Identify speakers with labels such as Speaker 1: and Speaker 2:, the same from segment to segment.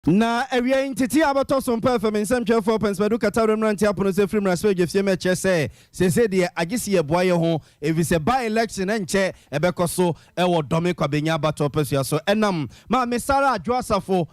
Speaker 1: Na ewia intiti abato Sompa FM nsem 12 pence bedu katawre mranti apono se free mraso agefie me che se de agisi ye boaye ho evise by election enche ebekoso ewo dome kwabenya abato pesua so enam ma mesara adwoasafo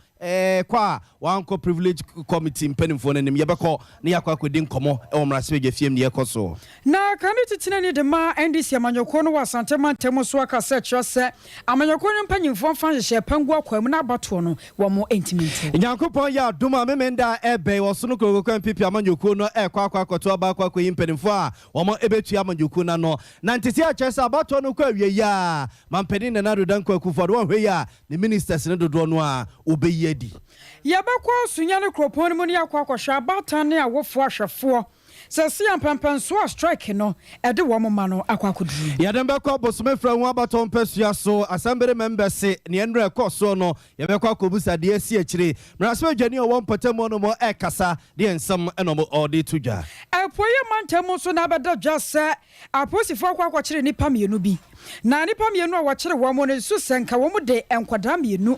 Speaker 1: kwa wanko privilege committee mpanimfo nanim yebeko na yakwa kwedi nkomo ewo mraso agefie me yekoso
Speaker 2: na kaniti tinani de ma NDC amanyoko no wasante mantemo so aka se chose amanyoko no mpanimfo fa hye pangu akwam na abato no wo mo intimate
Speaker 1: Nyankopon ya duma memenda ebe wosono kokokwan pipi amanyoko no kwa akoto aba kwa yimpanimfo a wo mo ebetu amanyoko na no na ntisi a chese abato no kwa wie ya mampeni na nadodan kwa kufo do hwe ya the ministers ne dodo no a obeyi adi
Speaker 2: yabakwa sunya ne kropon mu ne akwakwa abatan ne awofo ahwefo sesi ampampan so strike no ede wo mama no akwakuduru
Speaker 1: yadembe kwa bosome fra hu abaton pesua so assembly members ne enre koso no yebekwa kobusa de asi akire mraso adwani o wompotamo no mo ekasa de ensam eno mo odi tudwa
Speaker 2: apoye mantamo so na beda dwase aposifo akwakwa kire nipa mienu bi na nipa mienu a wakire wo mo ne su senka wo mo de enkwada mienu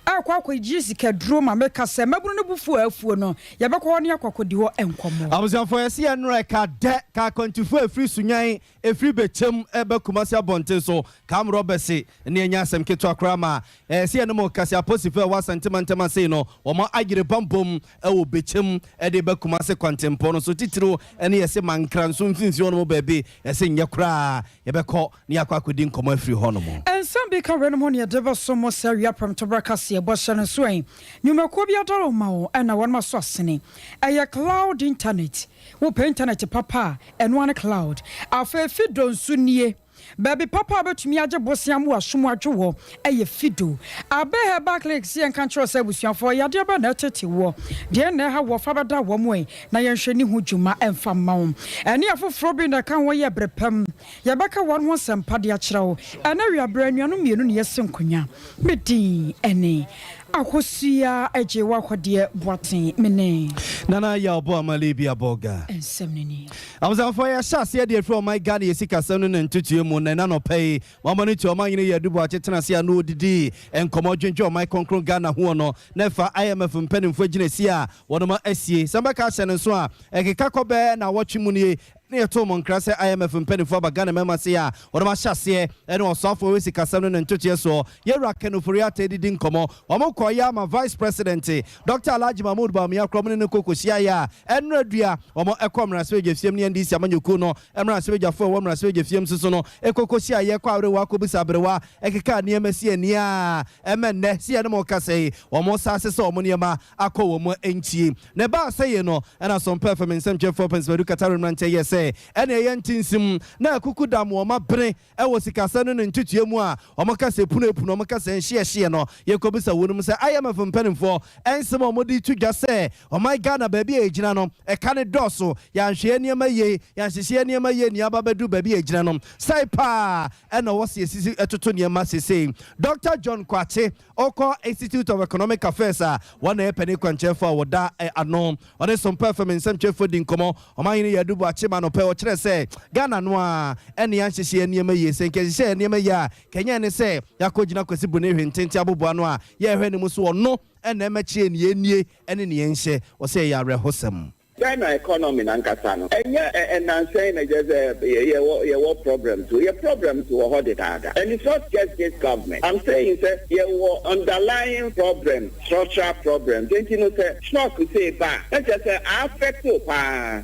Speaker 2: akwa jisika duro ma meka se mabunu no bufu afuo no yebekwa ne akwakodi ho enkomo
Speaker 1: abuzanfo yesi enre ka de ka kontufu afri sunyan efri bechem ebekumasi abonte so kam robesi ne anya asem keto akra ma se ene mo kasi aposifa wa sentimentama sei no wo mo agire bambom ewo bechem ede bekumasi kwantempo no so titiro ene yesi mankranso mfinfi ono mo baabi yesi nyekra yebekọ ne akwakodi nkomo afri ho no mo
Speaker 2: ensam be ka reno mo ne deba so mo seria pram to braka se boshano soen nyumako bia dolo mawo ana won maso asene aya cloud internet wo pe internet papa eno one cloud afa fido nsunie baby papa betumi age bosiam wo asom adwo eye fido abehe backlick se en control se busuafo yade ba na tete wo de na ha wo fa beda wo mo na ye hwani hu dwuma emfa mawo ene afoforo bi na kan wo ye brepam ye beka won ho sempa de akyerewo ene wi abranuanu mienu ne yesi nkonya medi ene akosia eje wakwade boaten mene
Speaker 1: nana ya obo amalebi aboga
Speaker 2: ensemneni
Speaker 1: amazafo ya shase de from my god yesika sanu na ntutu mu na no pay mama to ma yine yadubo achetena se no didi enkomo dwenje o my konkron Ghana ho no na fa IMF mpanimfo ginesi a wonoma asie samba ka hye nso a ekeka kobe na wotwe ne to monkrase IMF mpanimfo abagana mema se a wonoma hyase ene osofo wesika sanu na ntutu so yewra kenofori atedidi nkomo omokoya ma vice president Dr. Alhaji Mahmoud Bawumia kromne ne kokosia ya enradua omo ekomrase wegefiem ne ndisi amanyoku no emrase wegafo womrase wegefiem susu no ekokosia ye kwa arewa akobisa abrewa ekeka niamasi ania emenne se ene mo kase omo sase se omo niama akọ omo entie ne ba seye no ena Sompa FM nsem 4 pence bedu kataro mrante yese ene ye ntinsim na akukudam omo bre ewo sikasa no ntutu mu a omo kase punepuno omo kase nhye no ye kobisa wonum se IMF mpanimfo ensem omodi tudwa se o my Ghana baby ejina no e kane doso ya nhwe niema ye ya nhye niema ye ni ababedu baby ejina no sai pa ena wo se esisi etoto niema sese Dr. John Kwache Oko Institute of Economic Affairs a wana epene kwanchefo woda ano one Sompa FM nsem chefo di nkomo o man yin yadubu achima no pe o kire se Ghana no a ene ya nhye niema ye se nke nhye niema ya Kenya ne se yakogina kwesi bune hwententi aboboa no a ye hwe ne muso ono ene mechie ne enie ene ne yenhye wo se ya rehosem
Speaker 3: China economy nankasano and I'm saying just your problems to hold it harder. And it's not just this government. I'm saying that your underlying problem, structural problem. Don't you know say shock to say back. That's just affect you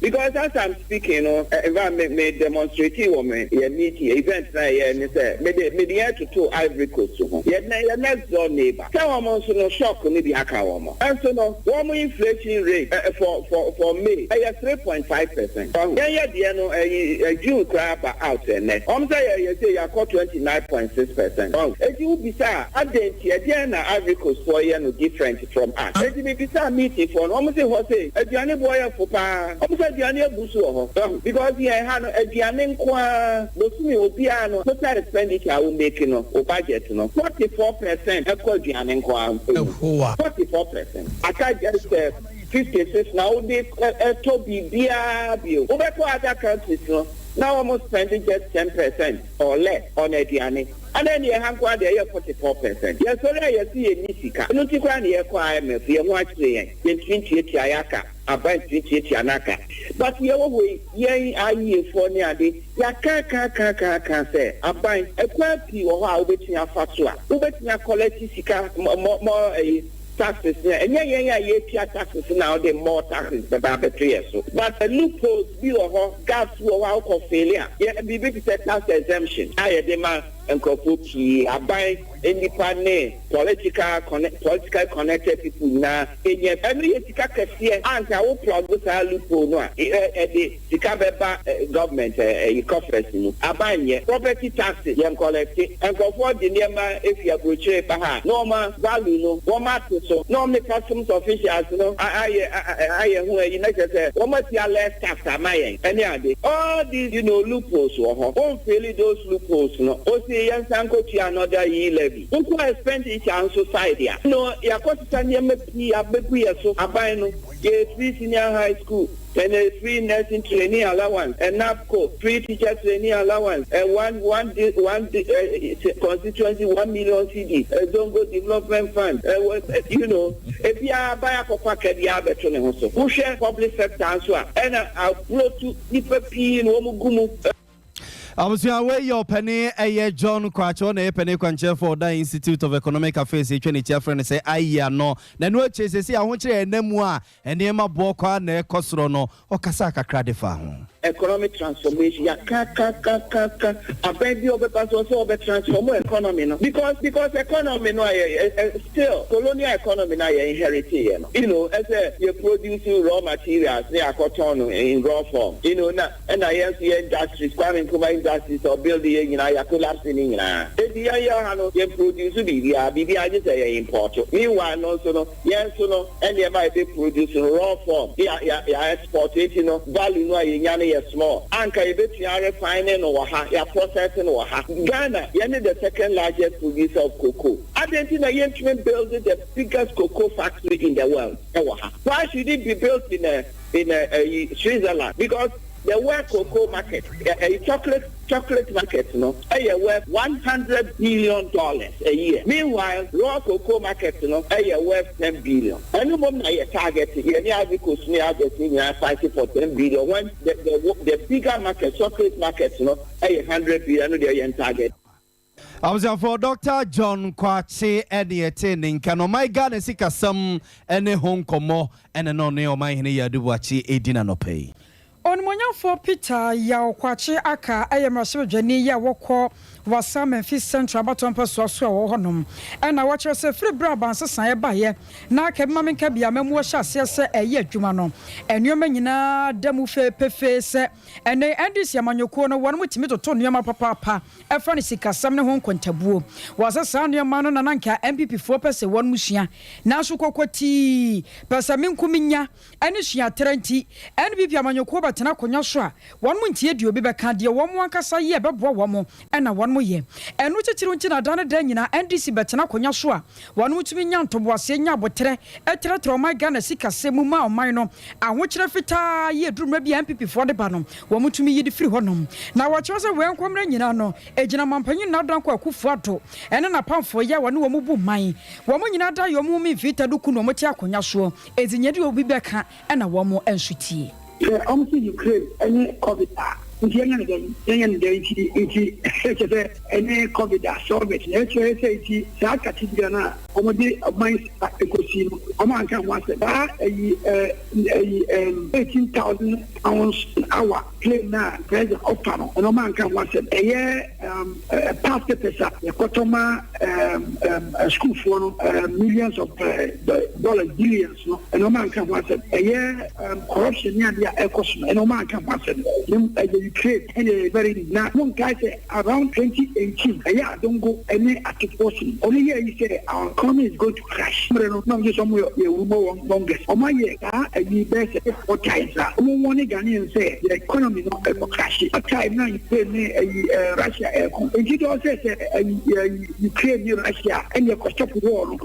Speaker 3: because as I'm speaking, if I may demonstrate you me event and say maybe to two Ivory Coast. Your next door neighbor. Some no shock maybe akawomo. And so no one inflation rate for May, 3.5%. Yeah, June crab out there. Say you are 29.6%. If you be sir, I didn't hear Ivory Coast for you different from us. If you be sir meeting for almost what say a Johnny boy for pa, almost Johnny Busu because he had a Gianni Qua, Bosumi Opiano, total expenditure will make no budget no 44% equal Gianni Qua 44%. I can't just 56 now they to be bill. Over to other countries, now almost spending just 10% or less on a Diani. and then you have quite a 44%. Yes, so I see a Nisika. No, you can't hear IMF, you watch the 20 Ayaka, about 20 Anaka. But you always, ye for near the Yaka say, I buy a quality or how which you are fatwa, who bet you collect Sika more taxes, and yeah, taxes now, the more taxes the arbitrary. But the loopholes, gaps will out of failure. Yeah, be big tax exemption. I demand and Kofuki, I buy independent political connected people now. And every year, and I will plug this loophole at the Sikabeba government, a conference. I buy property taxes, young collecting, and go for the Nema if you approach it, normal value, no, one matter. So normally customs officials, I who are united, what must you less tax am I? And all these, loopholes, won't fill those loopholes, no. Yes, uncle to another year levy. Who expenditure on society? No, your question, so I buy no, 3 senior high school. And a free nursing training allowance, and NAPCO, free teacher training allowance, and one constituency 1 million CD, a Zongo Development Fund. If you are buy a packet, you are better than also. Who share public sector answer, and I'll blow to P in Womugumu.
Speaker 1: I was away your penny a John Quachon, a penny quancher for the Institute of Economic Affairs, a 20 friend say, I no. Then what chases I want you a memoir and near my boka ne Cosrono or Casaka Cradifa.
Speaker 3: Economic transformation, I beg you over also over transform economy, no? Because economy no still colonial economy now inherited, as you're producing raw materials, they are cotton in raw form, and I see industries, farming industries or building, you're collapsing in you produce BBI just import. Meanwhile, also, and they might be producing raw form, exporting, value, small. Anka you refining or processing or Ghana, the second largest producer of cocoa. Argentina, you build the biggest cocoa factory in the world. Why should it be built in Switzerland? Because the world cocoa market, a chocolate market, worth $100 billion a year. Meanwhile, raw cocoa market, worth $10 billion. And you want to target because we are getting fighting for $10 billion. When the bigger market, chocolate market, $100 billion, they target.
Speaker 1: I was for Dr. John Kwachi Eddie attending can my God and sick some any home como and an only my here do watch a dinner no pay.
Speaker 2: On Monya for Peter Yao Kwachi Aka, I am a surgeon, ya walk was some and fish central bottom per so honum. And I watch us a free brabans a sign by ye. Now can mammy can be a memoir says a year Jumano. And your menina demufe pefe and they end this Yaman corner one with me to Tony Yama Papa, a funny sicker, some home quantabu. Was a sound your man and anka MPP 4 person 1 musia. Now so coquati, Persamin Cuminia, and she are 30, and be Yaman Tanakonya, 1 month yet you be back and your 1 cassa ye, but 1 and a 1 year. And which Tiruntina Dana Denina and DC Betanakonya Shua, 1 which me yan to was senya botre, a tetra my gun a sika semuma or minor, and which refita ye drew maybe MPP for the banum, 1 to me the free honum. Now what was a well coming in ano, a Janaman not done kwa kufato, and an upon for ya one mubu mine. 1 month yada your mummy vita dukuno motia konya as in yet will be back and a woman and sweetie.
Speaker 4: Almost Ukraine, any COVID. Any COVID solve it. HSAT, Sakatigana, Omode of my ecosystem, Omanka was 18,000 pounds an hour, claim now, present of panel, and Omanka was a year, past the Pesa, the Kotoma school for millions of dollars, billions, and Omanka was a year corruption near the ecosystem, and Omanka was Ukraine and a very now one guy say around 2018. Yeah, don't go any at the portion. Only here you say our economy is going to crash. No, just somewhere you will longest. Oh my year, you best 4 times. One Ghanaian say the economy not crash. A time now you pay Russia. And you also say Ukraine, Russia, and your cost of war. And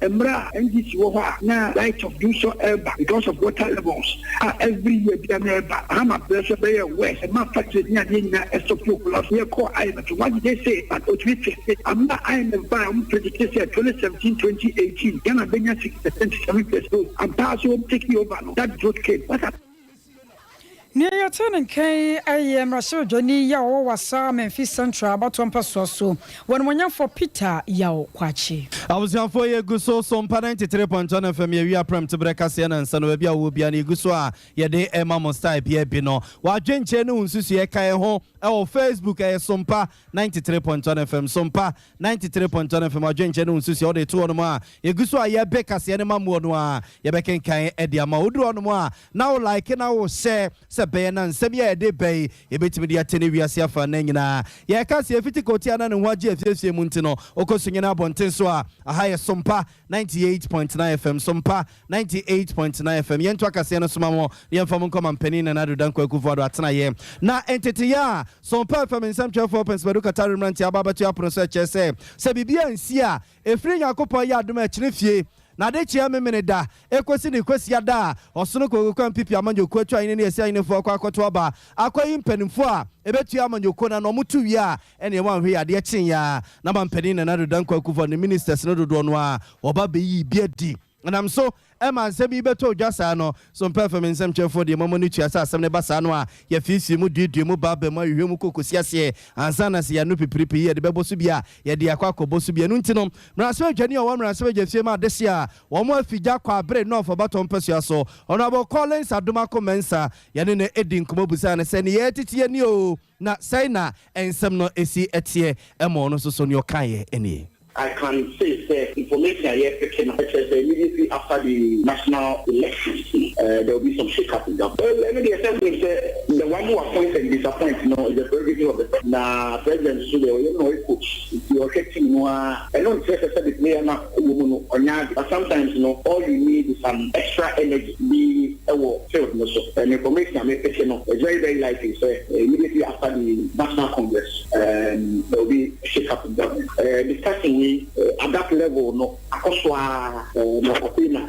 Speaker 4: Emra and this war now light of do so because of water levels every year. I'm a pressure by a west and my factory near the stop last year call IMF. What did they say? But I'm not IMF by 2017-2018. Ghana being 6%, I'm passing taking over. That vote came.
Speaker 2: Near your turn and Kay, I am Russell Johnny Yao was Memphis Central about one so when you're for Peter Yao Quachi.
Speaker 1: I was young for a good so some parent 3.1 FM. We are prem to Brecasian and Sanobia will be an Iguswa. Ye de Emma Mostai Pierre Bino. While Jen Chenu Susie Kaya home, our Facebook Sompa 93.1 FM. Sompa 93.1 FM. Jen Chenu Susie, all the 2 on more. Iguswa ye Becasian Mamuanwa. Ye Becan Kay Edia Maudu on more. Now like an hour say. Ben and Sabia de Bay, a bit media tenivia for Nangina. Yakasi, a fiticotiana and Waji Muntino, Okosingana Bontenswa, a higher Sompa 98.9 FM, Sompa 98.9 FM, Yentwaka Siena Sumamo, Yanfamon Common Penin and Adu Danko Kuvo Atanaye. Na entity ya, Sompa from in some 12 opens, Baduka Tarumantia Baba to Apron Search, say, Sabibia and Sia, a free Yakopa Yaduma Chinifie. Na de chia memene da ekosi ne kwasi ada osono kokon pipi amanjo kwatwa ine ne sia ine fo akwato aba akwayi mpanimfo a ebetu amanjo kona no mutu wi a ene wan hwe ade chin ya na mampani na do danko akufo ne ministers no do no a oba be yi biadi. And I'm so Emma and Semi Beto Jasano, some performance and for the Momonichi as some Nebasanoa, Yafisi Mudi, Mubabe, Yumuko Siasie, and Sanasi, and Nupi Pripi, the Bebosubia, Yadiaquaco Bosubia Nuntinum, Rasso Jenny, one Rasso Jessima Desia, one more Fijaqua, bread north of Baton Persiaso, Honorable Collins, Adumaco Mensa, Yanine Edin Komobusan, and Seni Etitio, not Saina, and some no Esi Etie, and Monoso Sonio Kaye, any.
Speaker 3: I can say information I have taken immediately after the national elections. There will be some shake-up in them. Well, let me say the one who appoints and disappoints, is the president of the president. So they coach. If you are catching I don't say the player now, but sometimes all you need is some extra energy. Be and information I may take is very, very likely. So immediately after the national congress, there will be a shake-up in government. Discussing at that level,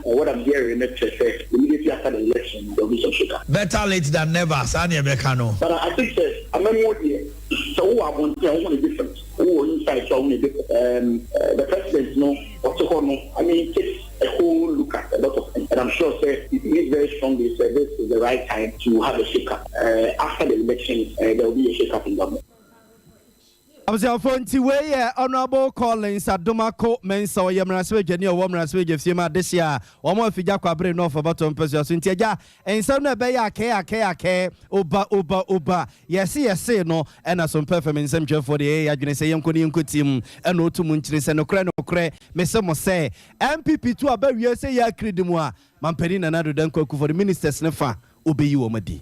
Speaker 3: what I'm hearing immediately after the election, there will be some shake-up.
Speaker 5: Better late than never, Sanya Bekano.
Speaker 3: But I think I'm not more here. So who I want to only different. Who are inside so only different. The president, what's the whole I mean, it takes a whole look at a lot of things. And I'm sure it is very strongly said this is the right time to have a shake-up. After the election, there will be a shake-up in government.
Speaker 1: I was your phone to way, Honorable Collins, Adumaco, Mensa, Yamraswe, Jenny, Womraswe, Fima, this year, one more Fijaqua brain off about on Persia, and some Baya, K, Uba, yes, no, and some performance, some job for the A, say, Young team, and no two munches and no cray, Messa Mosse, MPP to a very say, ya credimoa, Mamperin and Adu Danko for the ministers, Nefa, Ubi you, Omadi.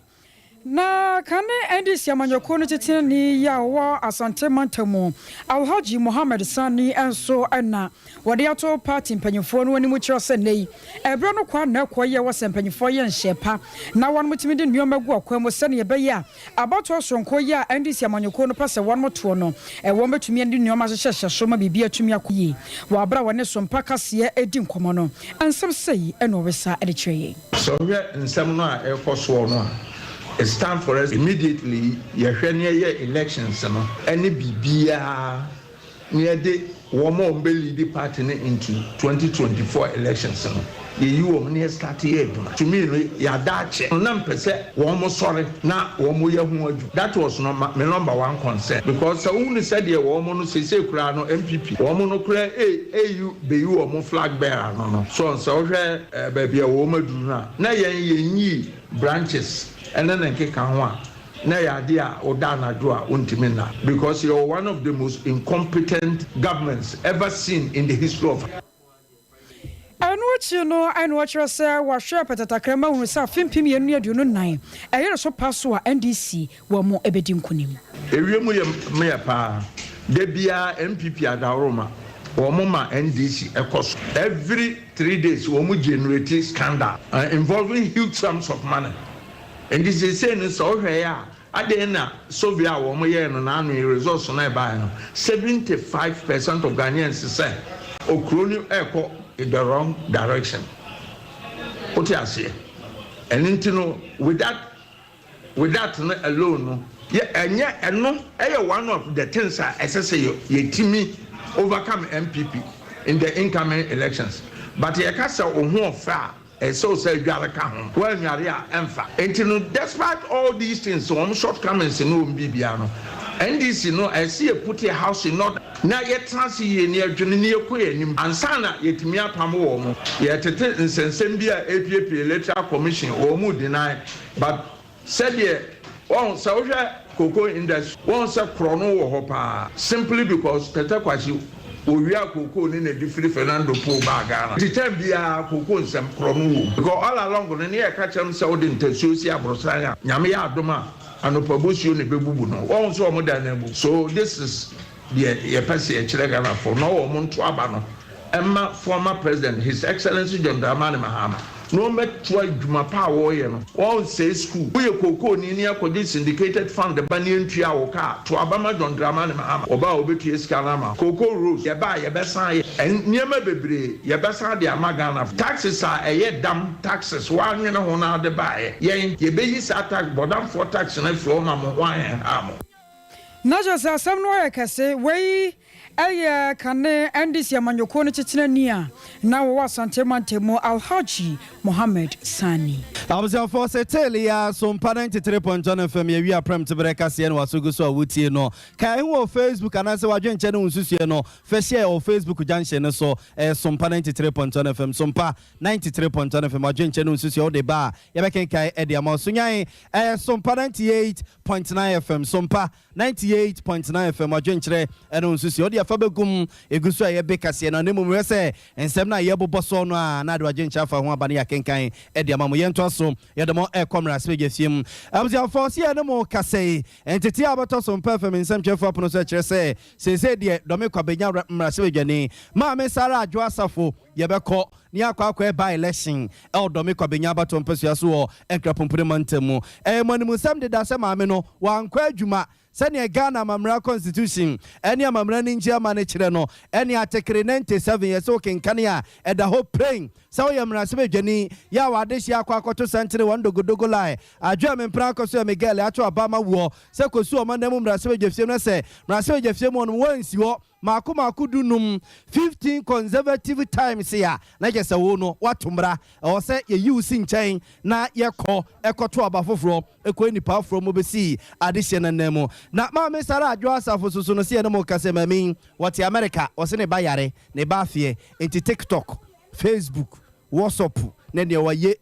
Speaker 2: Na kane endi siamanyoko no tete ni ya wa asante mantamo Alhaji Mohammed Sani enso ana wode ato party mpanyefo no animu kire se nei ebro no kwa na kwa ye wa sempanyefo ye nhyepa na wan mutimi de nneoma gu akwam se ne be ya abato sonko ya endi siamanyoko no pase wan moto no wo metumi endi nneoma hyehye so ma bibia tumi akoyi wa abra wane sompa kase edi nkomo no ansem sei eno wesa ede tweye
Speaker 6: so we nsem no a ekoso no it's time for us immediately your elections any bibia near the woman lead the party into 2024 elections you only start here to me ya dache nampese woman sorry na woman ye that was not my number one concern because only said the woman no say kura no MPP woman no kura AU be you woman flag bearer no so hwe baby a woman do na yen branches and then nke kan ho a na ya dia odana do a untimina because you're one of the most incompetent governments ever seen in the history of
Speaker 2: I know what you say was sure patakrema unu sa fimpim ye nu aduno nan eyere so paso a NDC wo mo ebedim kunim
Speaker 6: ewiemu ye me pa de bia MPP adaroma wo mo ma NDC ekos every 3 days wo mo generate scandal involving huge sums of money. And this is saying so here at the end Soviet woman no na results na buy no 75% of Ghanaians say Okroni echo in the wrong direction. What you say? And with that with that alone no one of the things I say you team overcome MPP in the incoming elections. But you can't say so say Galaka well Maria Enfa. And despite all these things, some shortcomings in Bibiano. And this, I see a put a house in not now yet transy near Queen and Sana yet Mia Pamo, yet in Sensembia APP electoral commission or mood deny, but said ye one social cocoa industry, once a chrono hopper, simply because Petaquashi. We are cocoa in a different Fernando Pool Bagana. The time we are cocoa and some chrono. Because all along the near catch them sold in Tesusia Brosaya, Yamia Doma, and Opabusio Nebubuno. Also more than so this is the Epasi Chlegana for no Montuabano. Emma, former president, His Excellency John Dramani Mahama. No matter what Juma Power, all say school. We are cocoa near this syndicated fund, the Banyan Triaoka, to Abama John Dramani Mahama, Oba Obiti Escalama, Cocoa Rose, Yaba, Yabasa, and Niama Bebre, Yabasa, the Amagana. Taxes are a yet dumb taxes, 1 year on the buy. Yen, ye babies attack, but I'm for tax and flow, Mamma, wine and hammer.
Speaker 2: Not just as some lawyer can say, way. Aya kane endisi ya manyoko ne chichina nia na wa santemante mo Alhaji Mohammed Sani
Speaker 1: abuzia for seteli ya Sompa 93.1 FM ya wi aprem tebreka se no wasugu so awutie no kai ho Facebook anase wadwenche ne unsusue no fa share o Facebook junction ne so Sompa 93.1 FM Sompa 93.1 FM wadwenche ne unsusue o de ba ya beken kai e de ama so nyan Sompa 98.9 FM Sompa 98.9 FM wadwenche ne unsusue o de afa begum egusu aye bekase no nemu mrese ensem na ye boboso no a na de wadwenche afa ho aba ne ya kenkan e de ama mo yento so ye de mo ekomra spege fiem abuzia force ye ne mo kase entity abato Sompa FM ensem twefo apono so kire se de dome kwabenya mrase ni ma me sara adwo asafo ye beko ni akwa by election dome kwabenya abato mpesua so enkrapompure mantemu monimu sam de da se ma me no wankwa adwuma sani Ghana Mamra Constitution any Mamra Ninja managere no any atekere 97 years so kenkania at the whole praying so yamra sebejani ya wadeshi akwa akoto santere wando godogo lai adwa me mpra akoso Miguel ato abama wo se kosu o manam mra sebejefie no se mra sebejefie mo no wansi wo maku dunum 15 conservative times ya na jese wo no watomra o se ye use nchen na ye ekoto abafoforo ekọ nipa afro mo besi adehye nanamo na ma me sara adwo asafo soso no se ne mo kase mami what America o se ne ba yare ne ba afie enti TikTok Facebook WhatsApp ne ne waye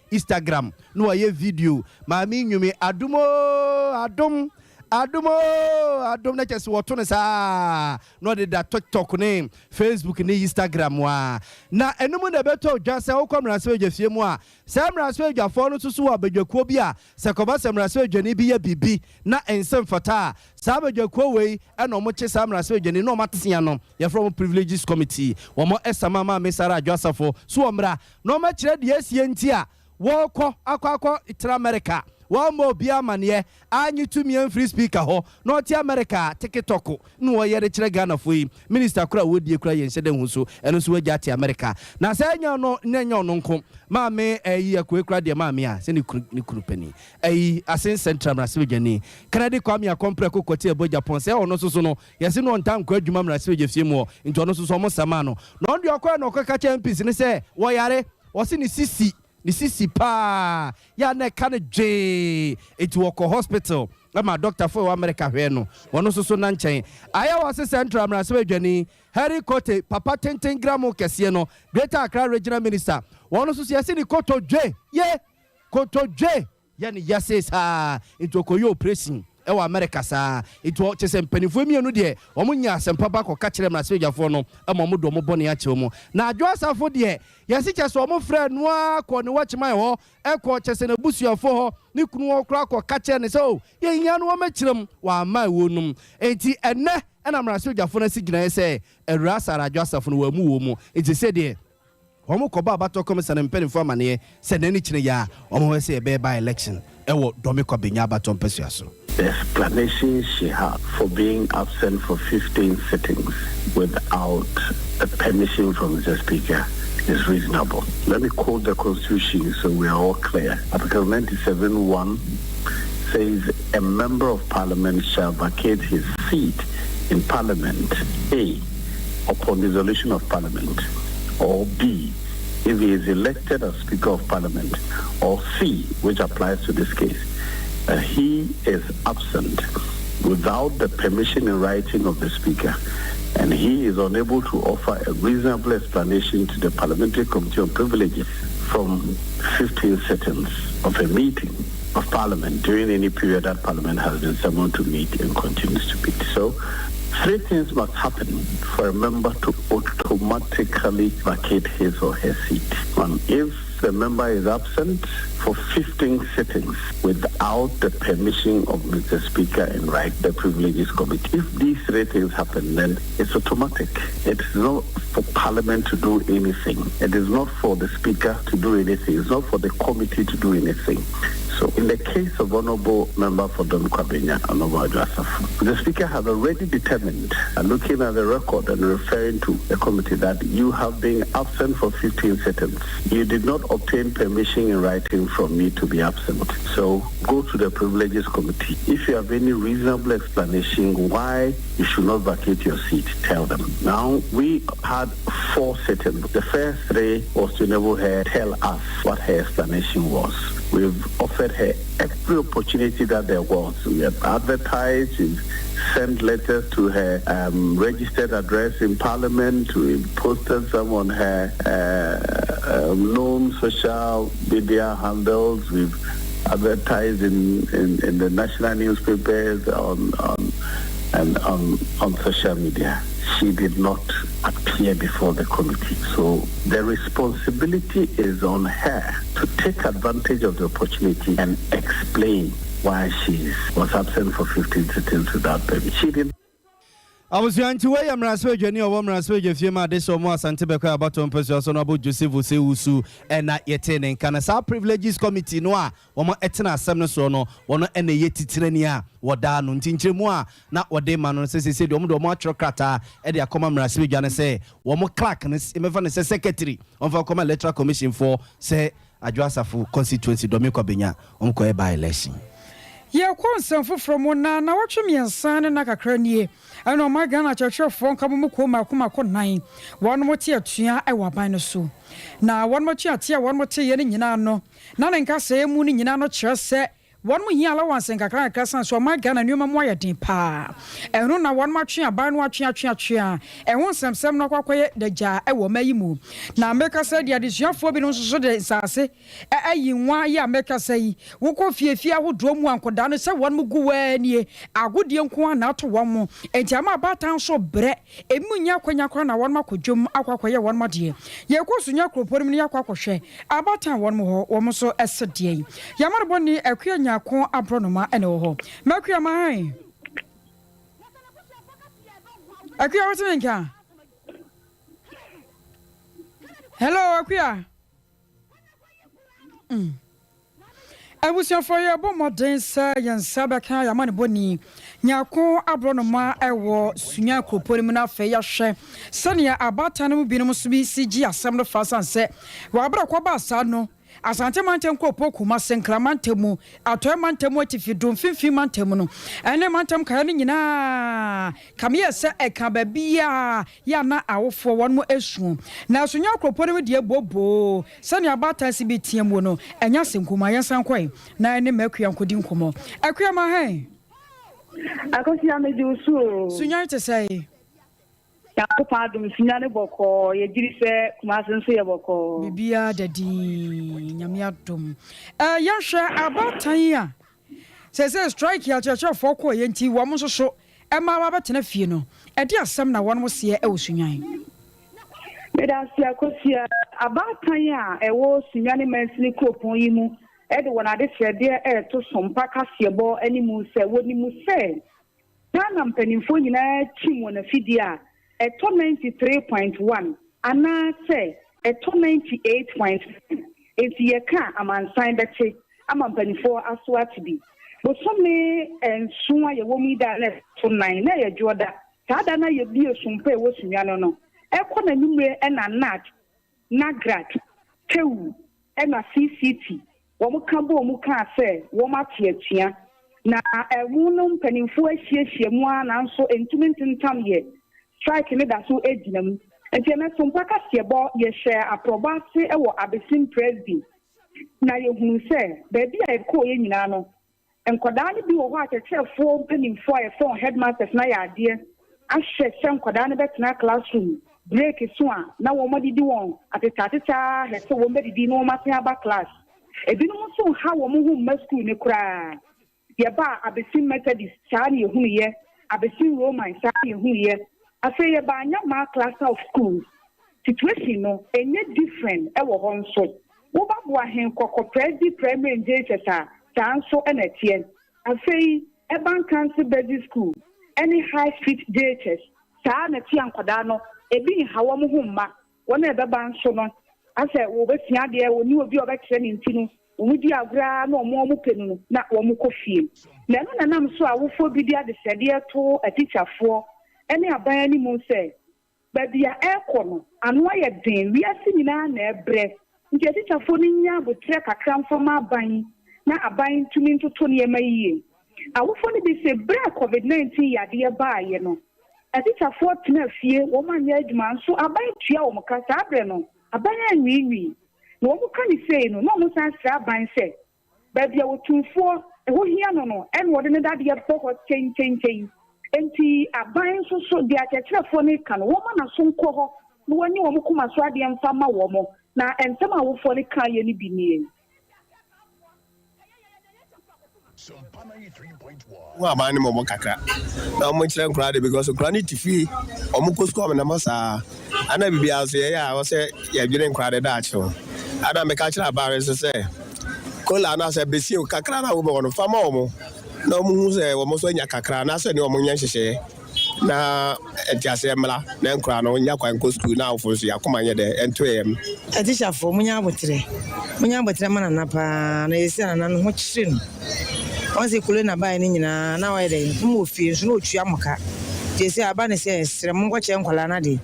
Speaker 1: Instagram no waye video mami nyumi adum na chese woto ne sa no de da TikTok ne Facebook ne Instagram wa na enum na beto dwa se wo kwamra se odwa fie mu a se mra se odwa fo no susu wa badwakuo bi a se koba se mra se odwa ni bi ya bibi na ensem fata sa badwakuo wei eno mo che sa mra se odwa ni no matsia no ye from privileges committee wo mo esama ma mesara adwasafo so omra no ma kire de asie ntia wo akwa itra America one more bia mane anyi tumi free speaker ho North America TikTok no wo yere kire Ghana foi minister kura wodie kura yense de huso eno so wagya te America na sa nya no nenya no nko ma me ayi akwa de ma me a se ni kuru pani ayi asen central mrasebejani Canada kwa me akompre kokote ebo Japan se ono so no yese no ntam kwa adwuma mrasebeje fie mu nti ono so mo sama no no ndi akwa no okaka champions ni se wo yare wo se ni sisi pa ya na kane je eti woko hospital ama doctor for America hwe no wono so na nchen aya wase central mrasebejani Harry Kote papa 10 gram kese no Greater Accra regional minister wono so yase ni koto je ya ni yase sa eti okoyo operation ewa America sa ito chese mpanifo mienu de omunya asempa ba ko ka kire mrasebejafo no mo do mo bone ya chewo na adwo asafo de yesi chese omo frɛ no akɔ ne watchman ho ekɔ chese na busuafo ho ni kunu okra akɔ ka kire ne so ye nya no ma kirem wa ma wonum enti enne na mrasebejafo na sigina se ewura sara adwo asafo no wa mu wo mu enti se de omo koba abato komisana mpanifo amane se nani kire ya omo we se e by election ewo dome ko benya abato mpesua so.
Speaker 7: The explanation she had for being absent for 15 sittings without a permission from the Speaker is reasonable. Let me quote the Constitution so we are all clear. Article 97(1) says a member of parliament shall vacate his seat in parliament, A, upon dissolution of parliament, or B, if he is elected as Speaker of Parliament, or C, which applies to this case, he is absent without the permission in writing of the Speaker, and he is unable to offer a reasonable explanation to the Parliamentary Committee on Privileges from 15 sittings of a meeting of Parliament during any period that Parliament has been summoned to meet and continues to meet. So, three things must happen for a member to automatically vacate his or her seat. One, if the member is absent for 15 sittings without the permission of Mr. Speaker and the Privileges Committee. If these three things happen, then it's automatic. It is not for Parliament to do anything. It is not for the Speaker to do anything. It's not for the committee to do anything. So in the case of Honorable Member for Don Kwabenya, Honorable Adjasaf, the Speaker has already determined, looking at the record and referring to the committee, that you have been absent for 15 sittings. You did not obtain permission in writing from me to be absent. So go to the Privileges Committee. If you have any reasonable explanation why you should not vacate your seat, tell them. Now, we had 4 sittings. The first 3 was to enable her tell us what her explanation was. We've offered her every opportunity that there was. We have advertised, we've sent letters to her registered address in Parliament, we posted some on her known social media handles, we've advertised in the national newspapers, on social media. She did not appear before the committee. So the responsibility is on her to take advantage of the opportunity and explain why she was absent for 15 sittings without permission. She didn't.
Speaker 1: I was going to wait. I'm Rasway, or woman Rasway, if you might this or more Santebeka about on person about Joseph Usu and not yet in Canasa Privileges Committee Noir, or more etna Samnosono, one and a yeti tirania, what down Tinchimoa, not what they man says he said, Omo Macho Crata, Edia Common Rasway, and say, one more clack, and it's a secretary of our common electoral commission for, say, Adjusted constituency Domico Benya, Unco by election.
Speaker 2: Yeah, concern from one now, watch me and son and like a cranie. I know my gun at your shop phone come kuma 9. One more tear, I will buy no so. Now, one more tear, one more tear in Yanano. None in Cassa, moon in Yanano church set. One more year allowance and Cacassan, so my gun and new memoir deep pa. And no, one more chair, ban watching chia, and once some no quiet the jar, I will make move. Now, make us say, yeah, this young forbidden so they say, you want ya make us say, who could fear who drum one could down and say one more go any a good young one out to one more, and Jama Batan so bread, a munya quena one more could jump aqua one more dear. Ye goes to your put him near Quacoche, about one more, almost so as a day. Yammer Bonnie, a queer ko abronoma eno makua mai akua wotenka hello akua abusia for your bomodin sa yansa beka ya mane boni nyako abronoma ewo sunya kroporim na fe ya hwe sania abata no binom so bi sigi asem no fasan se wa abra kwa ba sa no asante mantem kropo kuma senkramantem atoy mantem atifidum finfin mantem no ene mantem ka ne nyina kame se eka babia ya na awofo won mo esu na sunya kroporim de bobo sania abata si betiam no enya senkuma yensan kwai na ene makua nkodi nkomo akua ma hai
Speaker 8: akosi ameji usu
Speaker 2: sunya te say ya
Speaker 8: ko padum sunya ne boko ye jiri se kuma senso ye boko
Speaker 2: bibia dadi nyame adom ya hwe abatan a se strike ya chacha foko ye nti wo mo soso e ma ba betena fie no e de asem na won mo se e wosunyan
Speaker 8: medasi akosi abatan a e wo sunya ne mansini kopon yi mu e de wona de hwede e to sompa kasebo animu se woni mu se na mpanimfo nyina tim wona fidi a eto 93.1 ana say eto 98.5 enti ye ka amansan beti amampanifo aso atibi bo some ensuwa ye womi da na to 9 na ye joda tada na ye bi osumpa e wosunya no ekọ na numre e na nat nagrat tewu e na CCT wo mo ka bo mo ka say wo ma tiatia na ɛwo no mpanimfoɔ ahyiahyia mu a nanso ntumi ntentam yɛ strike ne da so gyina mu nti ɛmɛ Sompa kaseɛbɔ yɛhyɛ aprɔba ase wɔ Abesim Presby na yɛhunu sɛ baabi a yɛkɔɔ yɛ nyinaa no nkwadaa no bi wɔ hɔ a kyerɛkyerɛfoɔ mpanimfoɔ a yɛfrɛ headmasters na yɛ adeɛ ahyɛ sɛ nkwadaa no bɛtena classroom break so a na wɔn adidi wɔn atetaateta hɛ sɛ wɔn bɛdidi na wɔn ate aba class ebinom nso ha wɔn ho mma school ne koraa yɛba Abesim Methodist saa ne yɛhunu yɛ Abesim Roman saa ne yɛhunu yɛ afei yɛba anyama cluster of schools situation no enye different ɛwɔ hɔ nso wɔbaboa hen kɔkɔ Presby primary and JHS a saa nso ɛna ɛteɛ afei ɛban council basic school ɛne high street JHS saa na ɛte nkwadaa no ebi ha wɔn ho mma wɔn a ɛbɛba nso no asɛ wɔbɛsua adeɛ wɔn obi a ɔbɛkyerɛ ne nti no wɔn di agorɔ na wɔn pɛ no na wɔn kɔ fie na ɛno na nam so a wofoɔ bi di adesɛdeɛ to atikyafoɔ ɛne aban anim sɛ baabi a ɛrekɔ no ano ayɛ den wiase nyinaa na ɛbrɛ nti atikyafoɔ no nya abotire kakra mfama aban na aban tumi ntoto nneɛma yie awofoɔ no bi sɛ brɛ COVID-19 yadeɛ baayɛ no atikyafoɔ tena fie wɔn anyɛ adwuma nso aban tua wɔn ka saa brɛ no aban anwiinwii na wɔn ka ne sei no na wɔn san srɛ aban sɛ baabi a wɔtumfoɔ ɛhɔ hia no no ɛna wɔde ne dadeɛ bɔ hɔ kyɛnkyɛnkyɛn enti aban nso so de akyerɛkyerɛfoɔ no ka no wɔn na so nkɔ hɔ na wɔn ne wɔn kɔma so adeɛ mfa ma wɔn na ntɛm a awofoɔ no ka yɛ no bi nie.
Speaker 9: Well, my name is Mokaka. Now, much like Crowdy because of Granny TV, or Mukusco and Amasa. I never be out here. I was say, yeah, you didn't cry that show. I don't make a child about it to say. Colana said, Bessie, Cacrana over on Famomo. No moon say, almost when Yakakran, I said, no Munyashi. Na just Emla, then Crano, Yaka and go school now for Yakuma there and 2 a.m.
Speaker 10: A teacher for Munyabutre. Munyabutraman and Napa, and they said, and much soon. Once you couldn't buy any now I move fields, no Chiamaka. They say, Abana says, Ramonga and Kolanadi.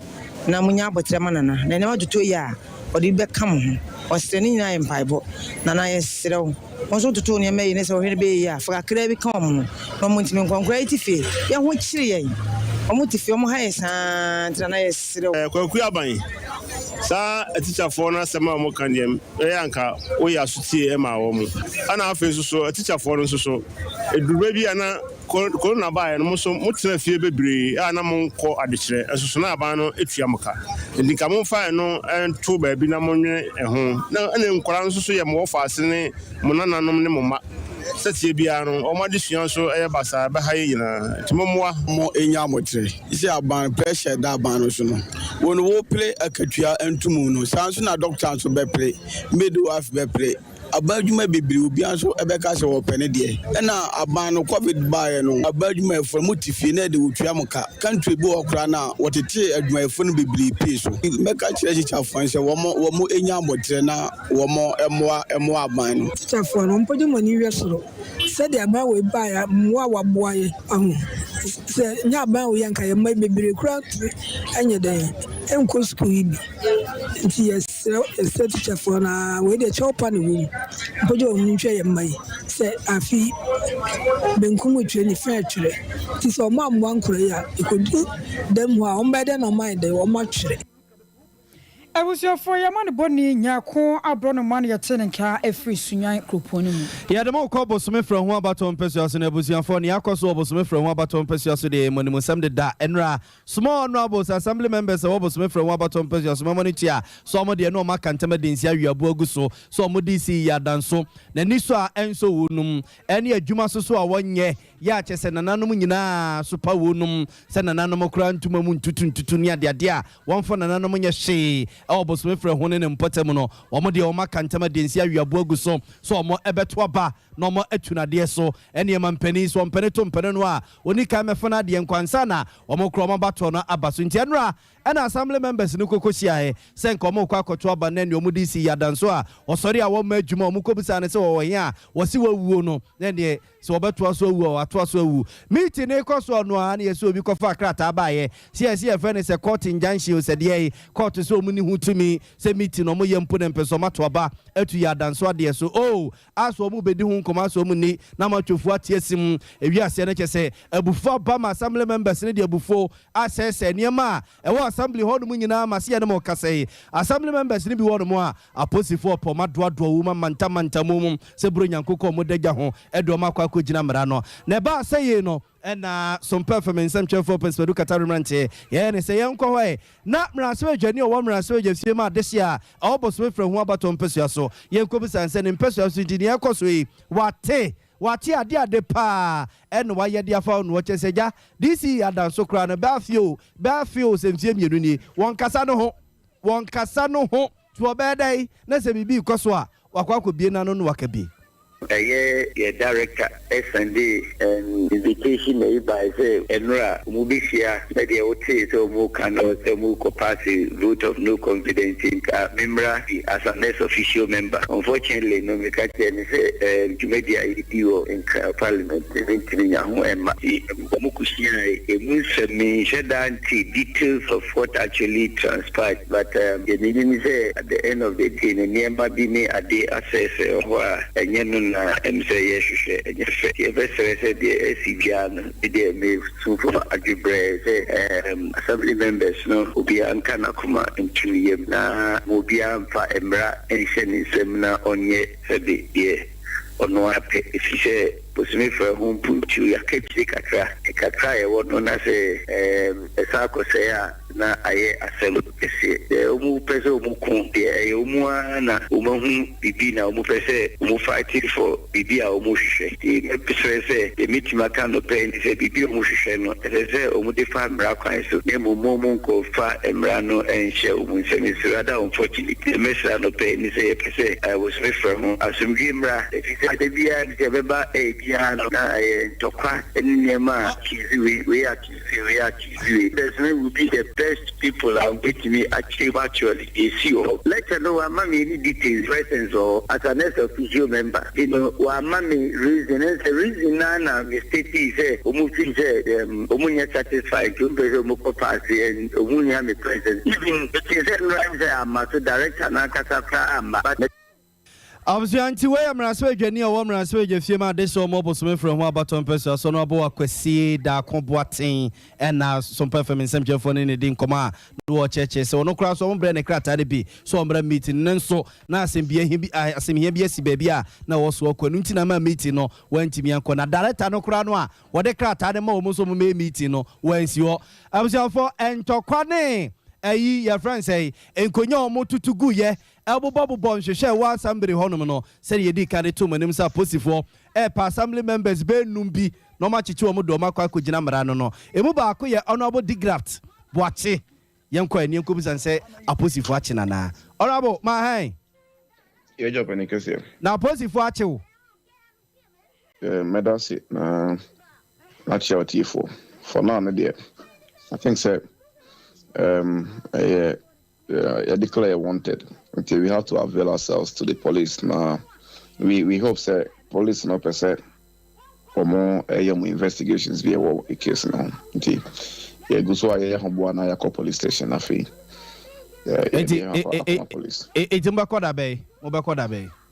Speaker 10: Namunya Botramana, then never to 2 years, or the back come, or standing in Bible. Nana is zero. Also to Tony May, or be for a crabby come. No Muntin congratulative fee. Ya what she Omutifio Hayes and Ranais.
Speaker 11: Quabai. Sa a teacher for us, some more candium, Yanka, we are to see Emma Omu. And our face so a teacher for us so. A baby and a corona by and most of fear baby, and among co addition, as Sonabano, it's Yamaka. And the Camon fire no and 2 baby Namonia at home. Now, and in Koran so ya more fascinating, Monana Nomma. Seti biano o ma disuan so e basa ba haye nyina timomwa mo enya motre isi aban pressure da ban so no won wo play akatua antumu no sanso na doctor so be play midwife be play abadwuma bebiri obi anso ebeka se wo pene de na aban no covid bae no abadwuma efo motifie na de wotua moka country bi okra na wotete adwuma efo no bebiri pie so meka kire chichafo nse wo mo enya motre na wo mo emo aban no
Speaker 12: chichafo no mpodi mo ni wiesoro se de aban we bae moa waboaye ahu se nya aban we yanka ye mai bebiri kura anye den enko school bi nti yes chichafo na we de chopa ni wo Bojo Munche Yamai said, Afi Benkumu train fair trade. Tis all mamma one Korea, you could do them who are on better than mine, they were much.
Speaker 2: I was your for your money bonny, Yako, I brought no money at 10 car every Sunya Kuponi.
Speaker 1: Yeah, the more cobble Smith from one baton Pesias and Ebusian for Yakos over Smith from one baton Pesias today, Monimusam de Da, Enra, small nobles, assembly members of Smith from one baton Pesias, Mamonitia, some of the no mark and Tamadinsia, you are Boguso, so Modisi Yadanso, Neniswa, and so Unum, any a Jumaso 1 year, Yachas and Ananumina, Super Unum, send an animal crown to Mamun Tutunia, dia, one for an animal she. Obo Smith from Honen and Potemono, Omodi Oma Cantama Dinsia, you are Boguso, so more Ebetwaba, no more Etuna dear so, any man pennies, one penetum penenoa, Unica Mefana, the Enquansana, Omo Croma Batona, Abasuntianra, and assembly members Nukosia, Sen Como Quacotuaba, Nen Yomudisi Yadansoa, or sorry, I won't make Jumo Mukobisan, so yeah, was you a wono, then ye, so Betwa so atoa so awu meeting e koso no a na yeso obi kofa krata abaye see friend is a court injunction said ye court so muni hutumi se meeting no mo yempo ne mpeso mato aba atu ya danso ade so aso mu bedi hu nkoma so mu ni na matwofu atiesim ewi ase na kyese abufo bama assembly members ne de abufo asese niema ewo assembly hodo mu nyina ma se ye ne mo kasei assembly members ne bi wono mo a aposifo po madoado wu manta mum se bro nyankoko mo dagya ho edo makwa akogina mra no na ba seye no na Sompa from Nsɛmtwerɛfoɔ Pɛspedu Kataru Mranche ye ne se yenko hɔ na mraso adwani o mraso adwafie ma dehye a ɔbɔso frɛ ho abato mpɛsua so yenko bi sanse ne mpɛsua so di ne ekoso yi wate ade pa ɛno wayɛ de afa no wɔkyɛ sɛ gya DC adanso kra no bafio semfie mienu ni wɔn kasa no ho to obedai na se bibi koso a wakwa kobie na no wakabi
Speaker 3: yeah, director S&D and invitation by say Enra Mubishia that they would say so mu cannot mu pass a vote of no confidence in member as a less official member. Unfortunately, no me catch any say media IDPO in Parliament in Yahu and Mukushia me details of what actually transpired. But the meaning say at the end of the day, near be me a day assess and say yes, the SCBN, the may super agribre, assembly members, no, Ubia Kanakuma, and Chilium, na Mubia for Emra, and sending seminar on ye, said the year, or no, if you say, Pusme for whom put you a ketchi katra, what no na say, a sarco say, na aye aselo kese de umu pese umu kun de umuana umu bibi na umu pese umu fight for bibi a umu hwehwe de pese de mitima kan no pe ni se bibi umu hwehwe no se umu de fa mra kwan so ne mu ko fa emra no enhye umu nsemi sirada unfortunately the message no pe ni se pese I was referring asumgi mra if you say de bia de beba e bia no na tokwa enema kizi we are kizi there's no will be the best people are with me achieve actually is you. Let you know mommy any details presence or as an official member. You know mommy reason is the reason na mistake is umufi umunya satisfied to be umuko pass and umunya me presence. Even the citizen rights am to director na kasafra am but
Speaker 1: Absuanti we amraso adwani o amraso adwafie ma de so mo bosome frɛ ho abaton pɛso so no abo akwasi da koboaten ɛna Sompa from Nsɛmtwerɛfoɔ ne din kɔma no wo cheche se ono kra so mo brɛ ne krata de bi so ombra meeting nenso na asembia bi asi baabi a na wo so akɔ no ntina ma meeting no wantimi ankɔ na director no kra no a wo de krata de ma wo so mo meeting no wansi ho absuanfo entokwa ne ayi ya friends say enkonya o mo tutugu ye elbobo nhwehwe wa assembly honom no se ye di kade to manim sa posifo pa assembly members be numbi no ma chichi o mo do makwa kogina mra no emu ba ko ye honorable digraft boache yenko ani enko bisan se aposifo ache na honorable ma hein
Speaker 13: ye job any kese
Speaker 1: na aposifo ache wo
Speaker 13: medasi na ache otifo for now na there I think say I declare wanted until we have to avail ourselves to the police. Now, we hope that police no per se or more investigations via a case now. Until go so I have police station. I feel. Police.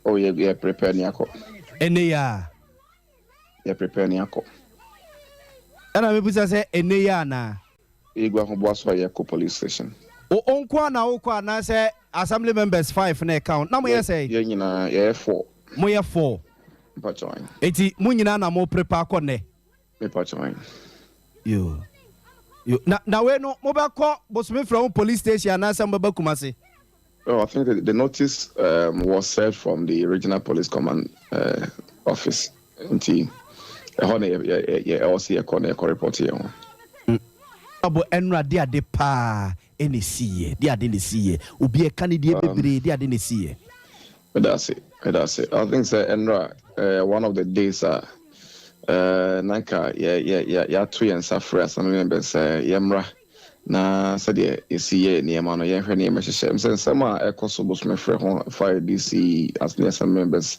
Speaker 13: Oh yeah, prepare Niako.
Speaker 1: Eneya.
Speaker 13: Yeah, prepare Niako.
Speaker 1: And I will say Eneya na.
Speaker 13: Igwa Hoboswa Yako police station.
Speaker 1: Onkwa na okwa na say assembly members 5 na account. Na mo ye say?
Speaker 13: Ye nyina ye 4.
Speaker 1: Mo ye 4.
Speaker 13: Pa join.
Speaker 1: Eti mo nyina na mo prepare ko ne.
Speaker 13: Me pa join.
Speaker 1: Yo. Na we no mo ba ko bosome from police station na say mo ba Kumasi.
Speaker 13: Oh, I think the notice was served from the regional police command office. Until also a report here.
Speaker 1: Abo enra dia de pa NCA dia de NCA obi e candidate bebre dia de NCA.
Speaker 13: That's it. I think say enra one of the days nanka ya two and safra some members yemra na said NCA niema no ye hwe niema hye say some e koso bos me frɛ ho fire DC as some members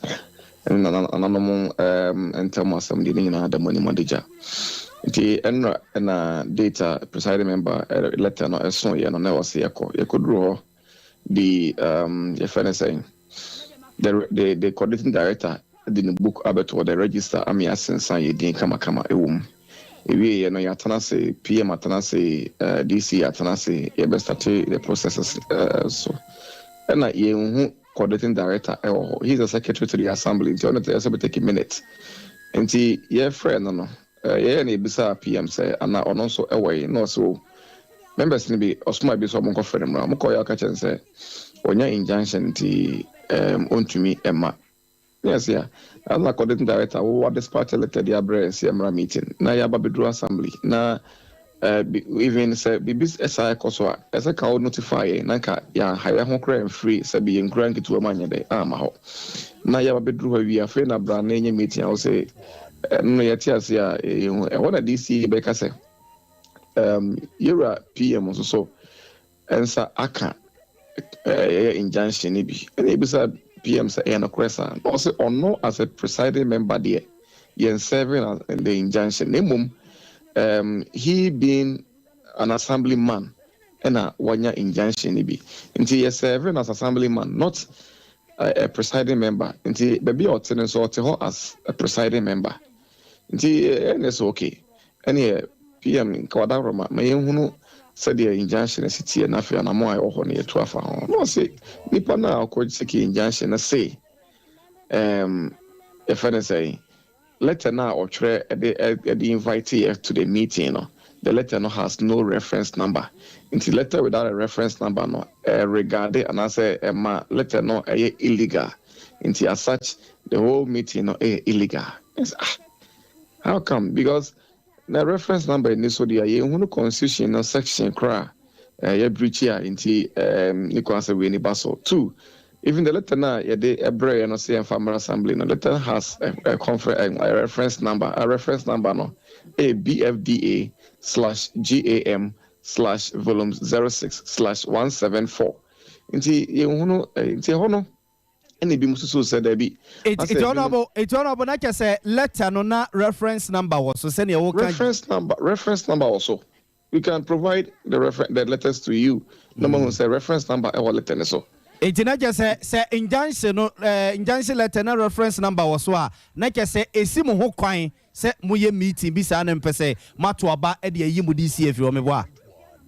Speaker 13: and and tell us some dealing in the money manager. The data presiding member letter no so ya no never say you could draw the saying the coordinating director the book about the register ami asensan ye din kama ewum ewie ye no yatana say PM atana say DC atana say ye best start the processes so and ye hu coordinating director he's a secretary to the assembly until not take minutes nti ye friend no yeah, ni bisa PM say ana ono so away no so members ni bi osuma bi so mo kofere mra mo koya ka chen say onya injunction ti ontumi ema yes yeah as a coordinating director what this party elected the address mra meeting na ya babedru assembly na even say bibis SI koso as a ka notify na ka ya haya ho kra free say bi nkura nkitu amanya de ama ho na ya babedru ha wi afi na bra na enye meeting I say no yet yes yeah one of DC beka say yura PM so ensa aka injunction bi and ebisa PM say na kwesa also ono as a presiding member there yen serving as the injunction nemum he being an assemblyman and a wanya injunction bi nti yes serving as assemblyman not a presiding member nti baby otene so ote as a presiding member nti it's okay any PM kwada roma me hunu said the injunction city na afia na mo ayo ho na yetu afa ho no say nipa na akojiki injunction na say if I say letter na or try the invite to the meeting no the letter no has no reference number until letter without a reference number no regarding and I say letter no illegal until as such the whole meeting no illegal. How come? Because the reference number in this audio, you constitution no section cra ya breach here into Nicolas Winnie Basso. 2. Even the letter now, a brain no say farmer assembly. No letter has a reference number. A reference number no a BFDA/GAM/volume 06/174. Into hono. Any be musu said there be
Speaker 1: it's honorable na say letter no na reference number was so send your
Speaker 13: reference number also we can provide the letters to you number one say reference number e letter so
Speaker 1: it na just say injunction no injunction letter na reference number was so na just say esi mo ho kwan say mo ye meeting bi sa na mpese mato aba e de yi mu DC afi o me bo a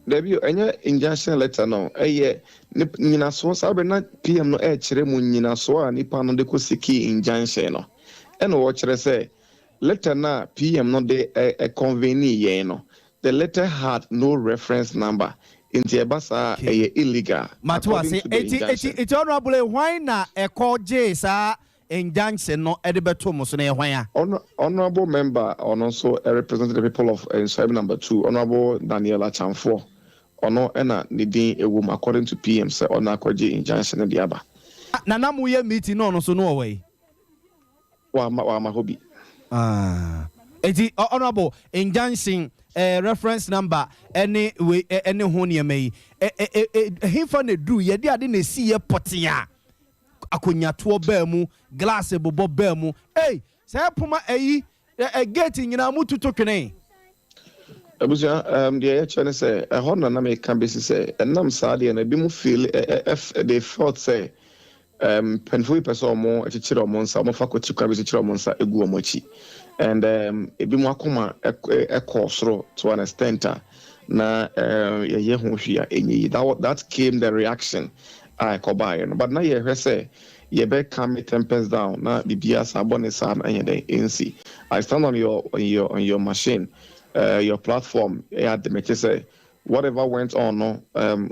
Speaker 13: Debbie, any injunction letter no, nyina so sabe na PM no chere mu nyina so a nipa no de ko siki injunction no. E no wo chere say letter na PM no de convene ye no. The letter had no reference number. Inti ebasa illegal.
Speaker 1: Matwa say it's honorable why na call J sa injunction no edebeto mo so na hwan a.
Speaker 13: Honorable member and also represent the people of Inside number 2, Honorable Daniela Chamfo. Ono ena nidin ewum according to PM say ona akwaje injunction na diaba
Speaker 1: na na mu ye meeting no so no way
Speaker 13: wa ma hobi
Speaker 1: eti honorable injunction reference number any we any ho ne mai hefa na dru ye de ade na si ye potia akonyato ba mu glass bobo ba mu say poma gate nyina mututo twene
Speaker 13: Abuja, the HN say, a honor na make can be say, and nam sadi and a bimu feel if they thought say, penfui person more, a teacher or monsa, more faculty crabs, a teacher monsa, a guamochi. And a bimu akuma a course to an extent. Na that came the reaction I combine. But now you say, ye be come 10 pence down, na BBS abonesa and ye NC. I stand on your machine. Your platform, say whatever went on, no,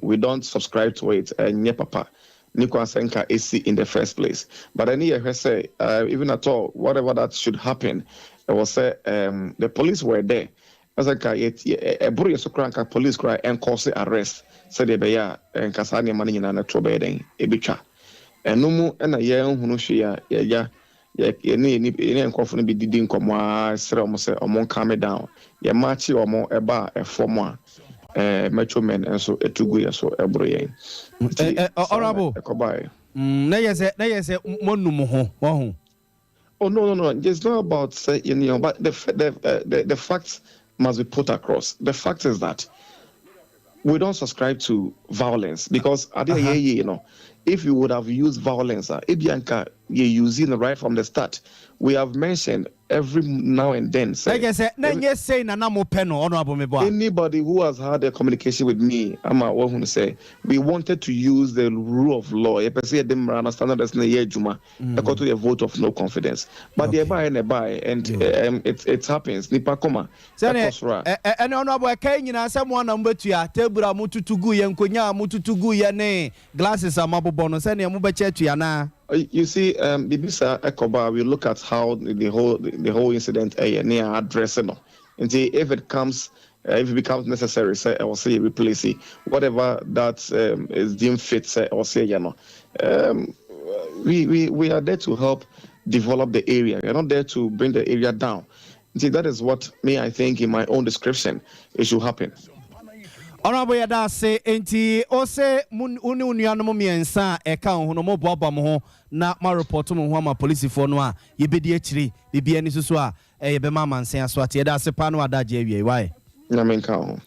Speaker 13: we don't subscribe to it. And papa, Nico Senka AC in the first place. But I need to say, even at all, whatever that should happen, I will say the police were there. As a guy, a burial so crank police cry and cause arrest. Said they be and Kasani money in an bedding, a bicha. And no more and a year who share, any confident be didn't come among calm down. Ye match or more eba a former metro men and so a 2 years so a bray.
Speaker 1: Honorable, na yes, monumuho.
Speaker 13: Oh no. It's not about but the facts must be put across. The fact is that we don't subscribe to violence because if you would have used violence, Ibianka, you're using it right from the start. We have mentioned every now and then. Anybody who has had a communication with me, I'm going to say, we wanted to use the rule of law. You understand that according to the vote of no confidence. But they buy and they buy, and it happens. Nipa koma.
Speaker 1: And honorable Kenya, someone number 2, tebura mututugu yenkonya mututugu yane glasses are mabobono. Send your mobile chat to yana.
Speaker 13: You see, Bibisa Ekoba, we look at how the whole incident near addressing and see if it becomes necessary, say or say replace it, whatever that is deemed fit, say or say we are there to help develop the area. We are not there to bring the area down. See, that is what I think in my own description it should happen.
Speaker 1: Honorable Yada say enti o se uni nuanom miensa eka ho no mo boaba mo ho na ma report mo ho ma police for no a ye bedi akiri bibia ni susu a ye be ma mansen aso ate Yada se pa no adaje awie why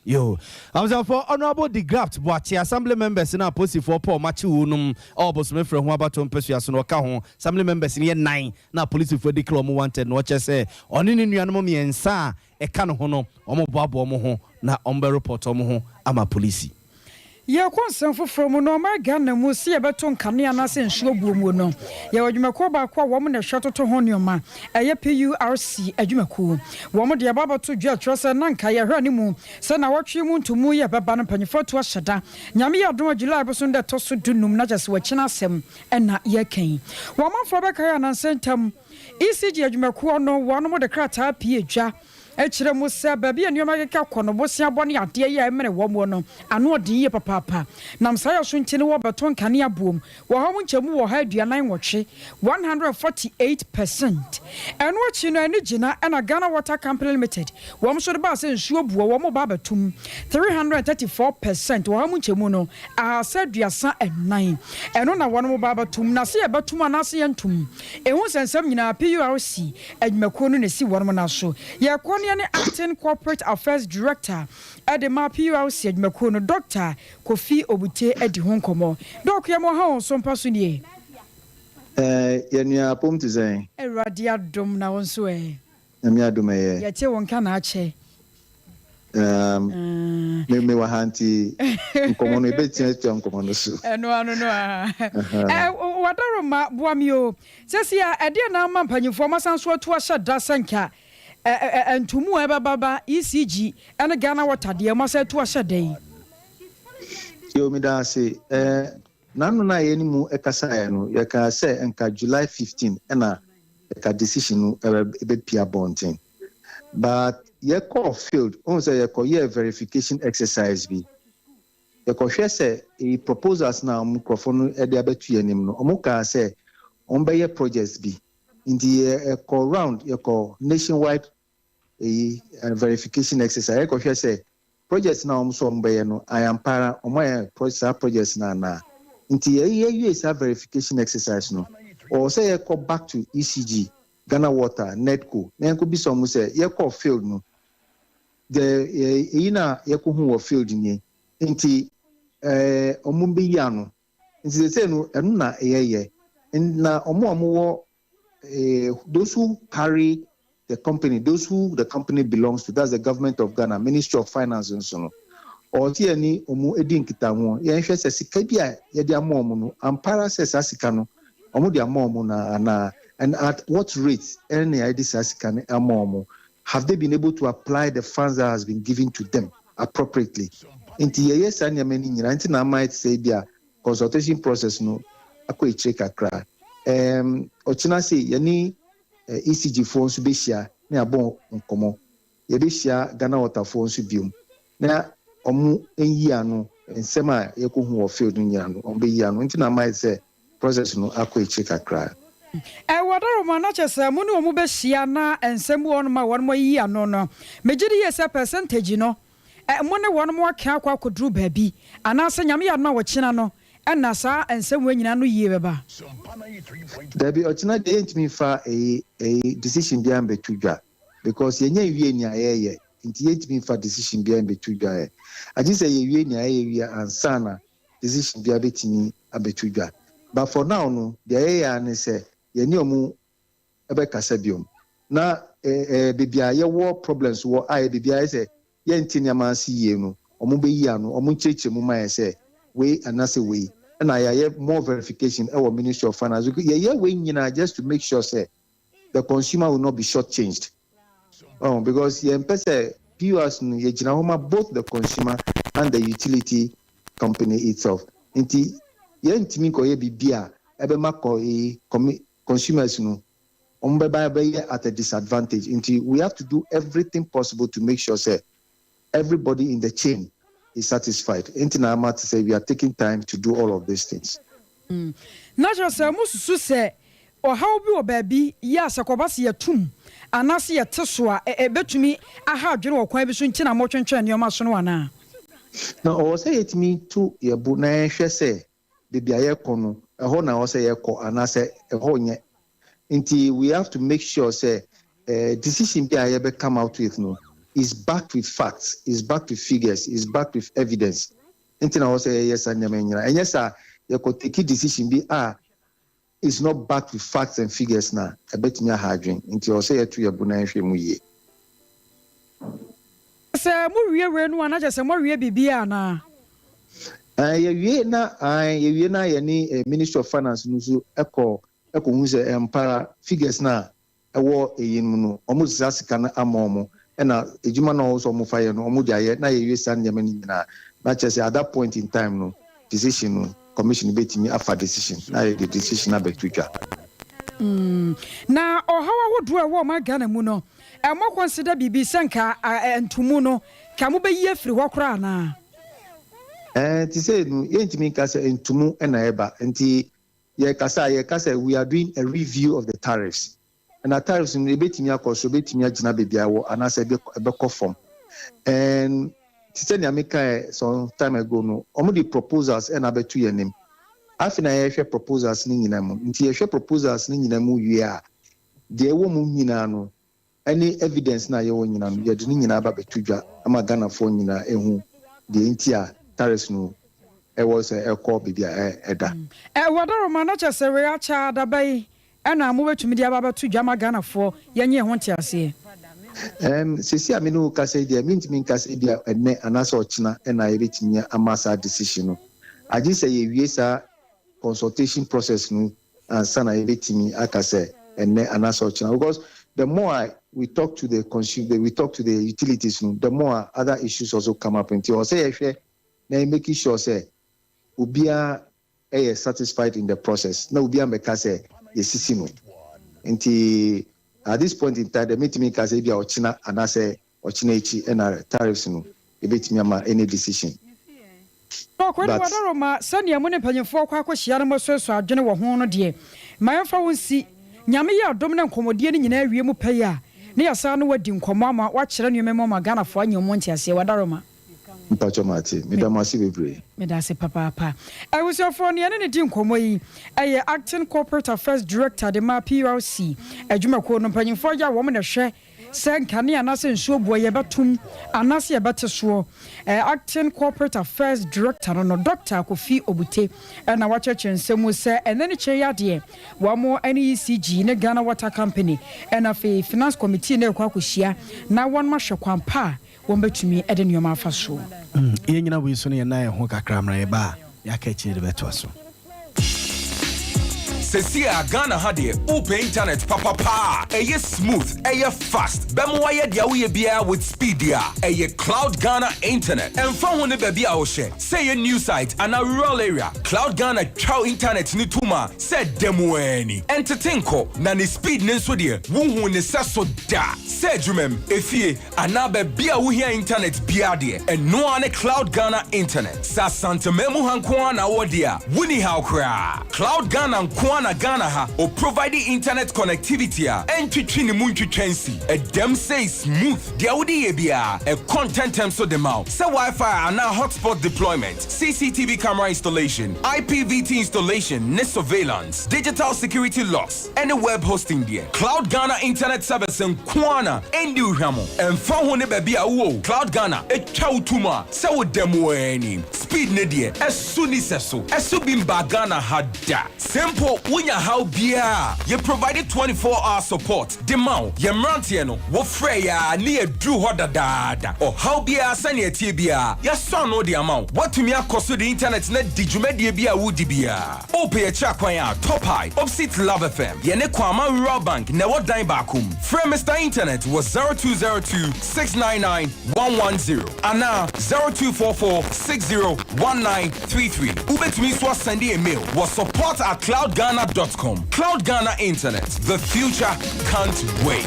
Speaker 1: yo I'm for honorable the graft boachi assembly members na police for Paul machi unum all boss me frɛ ho abato mpesu aso no ka ho assembly members ni 9 na police for declare mo wanted no che say oni ni nuanom miensa eka no ho no omo boaba mo ho na ombe report mo ho ama police
Speaker 2: ye konsem foforo mu no ma Ghana mu si ye beto nkane ana se nhwe buomu no ye wadwumako ba kwa wo mo na hwetoto ho nioma eye PURC adwumako wo mo de baba to dwa trose na nka ye hwa ni mu se na wotwe mu ntumu ye beba no panyefo to ahyeda nyame ye don July bo so nde to so dunum na jase wo kina asem na ye kan wo mo fo be ka ya na sentam ECG adwumako no wo no mo de krata pie dwa echire mu se baby enioma keka kono bosia bone ade ye emere wo mo no ano odi ye papa nam saya so nchine wo beton kane abuom wo ha mu nchemu wo ha aduanan wotwe 148% eno chi no ani gina na Ghana Water Company Limited wo mo so de ba se nsuo buo wo mo ba betum 334% wo ha mu nchemu no a saduasa enan eno na wo mo ba betum na se ye betum anase ye ntum ehun sensem nyina PURC adwumako no ne si wo mo na so ye kwon acting corporate affairs director at the PURC adwumako no Dr. Kofi Obute edi ho nkomo doc ye mo ha on Sompa so nie
Speaker 14: yenua pom ti zen
Speaker 2: Eradi adom na won so
Speaker 14: nyame adom ye
Speaker 2: ye che won ka na ache
Speaker 14: me wa hanti nkomo no ebetia nkomo no so
Speaker 2: no wadaro ma boami o sesia ede na ma mpanyifo masanso atu ahya da sanka entumu baba ECG and Ghana Water de masa tu ahye
Speaker 14: yo mi da say nanu na ye ni mu ekasa no ye ka say enka July 15 na eka decision no be pia bonten but ye call field on say ye call ye verification exercise bi ye ko hwe say e proposals na microphone e de abetu yanim no omo ka say on be ye projects bi in the call round ye call nationwide verification exercise e ko hwe say projects na so mbe no I am para omo projects na nti ye verification exercise no or say ye call back to ECG Ghana Water Netco na enko bi so mo say ye call field no the ina ye ko hu wo field ni nti omo be ya no nti say no enu na ye na omo wo those who carry the company, those who the company belongs to, that's the government of Ghana, Ministry of Finance and so on. Or tiani omu edin kitamu, ya nhwe se sika bia ye dia mo no, ampara se sika no, omu dia mo na and at what rate any ID sika no amomo have they been able to apply the funds that has been given to them appropriately? Inti ye yes anya many nyina nti na might say dia consultation process no akwa check akra. Ochina say yani ECG phones to be share na abon nkomo ye be share Ghana Water phones to biom na omu enyi ano ensema ye ko hu o field nya no on be yi ano nti na mai say process no akọ echi kakra
Speaker 2: wadaro ma na chese mu ne omu be share na ensem won ma won mo yi ano no megidi ye say percentage no mu ne won mo aka akwa kodru baabi ana se nyame ya na wo china no and Nasa and some when you know ye beba.
Speaker 14: There be ochina de ntimi fa a decision behind betudwa because yenye wie nya ye nti ntimi fa decision behind betudwa I just say ye wie nya ye ansa na decision bia betimi abetudwa but for now no the ye ne say ye ni omu ebe kasa biom na bibia ye wo problems wo ai bibia say ye ntini amansi ye no omu be yi ano omu cheche mu ma say we anase we and I have more verification our Ministry of Finance. Yeah, just to make sure say the consumer will not be shortchanged. Because POS both the consumer and the utility company itself. Consumers at a disadvantage. We have to do everything possible to make sure say everybody in the chain is satisfied. To say we are taking time to do all of these things.
Speaker 2: Natural say musu say or how be or baby yes akobasi ya tum anasi ya teswa betumi aha dwene wo kwan bi so ntina mo twentwen ne ma so no ana.
Speaker 14: Na o say it me to ye bu na hwe say bibia ye kono ho na o say ye ko anase ho nye. Nti we have to make sure say decision bia ye be come out with no is backed with facts, is backed with figures, is backed with evidence. Intina was say yes and yes, sir, you could take a decision be it's not backed with facts and figures now. I bet me a hardring until say to your bunaishi muye.
Speaker 2: Sir, Muria no one just a Muria Bibiana.
Speaker 14: Ye na any Ministry of Finance nusu echo unze empara figures na ewo eyinu almost zasikana amomo. And ejuma no also mo fire no mo dia na ye san yamani na just at that point in time no decision no commission betimi afa decision na the decision na betwika
Speaker 2: na o hawa wodo e wo ma Ghana mu no e mo consider bibi sanka entumu no ka mo be yi afiri ho kora na
Speaker 14: ti say no yentimi ka say entumu na eba nti ye kasa we are doing a review of the tariffs. And at times in the betting so betting jina bebiawo and I said a form. And Titania some time ago no the proposals and about 2 year name. After I share proposals nininamu. Until I share proposals nininamu yeah. The woman no any evidence na yo nyinam ye dini nyina ba betudwa ama Ghana for nyina ehu the entia tariffs no was a call bibia eda.
Speaker 2: Wadaro manager say we acha dabai ana mo betumi dia baba to dwama Ghana for yenye ho ntiase
Speaker 14: sisi aminu ka say dia mintimi ka say dia enne anasa ochina na ebetimi amasa decision no agi say ye wiesa consultation process no ansa na ebetimi aka say enne anasa ochina because the more we talk to the consumer we talk to the utilities no the more other issues also come up until say ehwe na make sure say ubia is satisfied in the process na ubia make say yes, nti at this point in time the meeting can say be ochina and I say ochina and tariffs no ebetimi ama any decision.
Speaker 2: No kwani wadaro ma sania mo ne panyefo kwa akohia no mososo adwene wo ho no de mayamfa wonsi nyame ya adom na nkomodie ni nyina awie mu pɛ ya ne yasa no wadi nkomo ama wa kyerɛ no memo ma Ghana fo anyom ntiase wadaro ma
Speaker 14: mpacho mate medamasi bebre
Speaker 2: medase papa awusiofo ne ne di nkomo yi eye acting corporate affairs director de ma PLC adwumako no panyimfo ya wo mo ne hwɛ senkane anase nsuo bo ye betum anase ye beteso acting corporate affairs director no Dr. Kofi Obute na wacheche nsemu se enene che yade wo mo NECG ne Ghana Water Company na fe finance committee na kwa kohyia na won ma hwe kwampa won betumi ede nyoma afa so
Speaker 1: ye nyina wo iso ne na ye ho kakra mra ye ba ya ka chi de beto so
Speaker 15: Sesia Ghana had open internet papa smooth fast bemo ye dia we bia with speed dia Cloud Ghana internet and from one baby a share say a new site and a rural area Cloud Ghana chow internet ni tuma said demo any entertainko na ni speed nenso de wo ne saso da say jumem efie anabe bia wo here internet bia de and no ane Cloud Ghana internet sa santa memu hanko na wo dia woni how kra Cloud Ghana Kwana Ghana ha o providing internet connectivity and twitchini muntwitwensi. A dem say smooth. Dia wudi ye bia a content term so dem out. Say Wi-Fi and now hotspot deployment, CCTV camera installation, IPVT installation, net surveillance, digital security locks, and a web hosting there. Cloud Ghana internet service in Kwana and Hamo. And found one baby a Cloud Ghana a chow tuma. So demo any speed nedia as soon as so as subim Ghana had that. Simple when how beer. You provided 24-hour support. Demau, Yamrantiano, Wofreya, near Drew Hodada, or how beer Sanya Tibia. Your son know the amount. What to me cost the internet net did you make the beer woody beer? Ope a chakwaya, top high, opposite Love FM. Yenequama Rural Bank, never dime bakum. Frame Mr. Internet was 0202 699 110. And now 0244 601933. Ube to me was sending a mail was support@cloudghana.com. Cloud Ghana Internet. The future can't wait.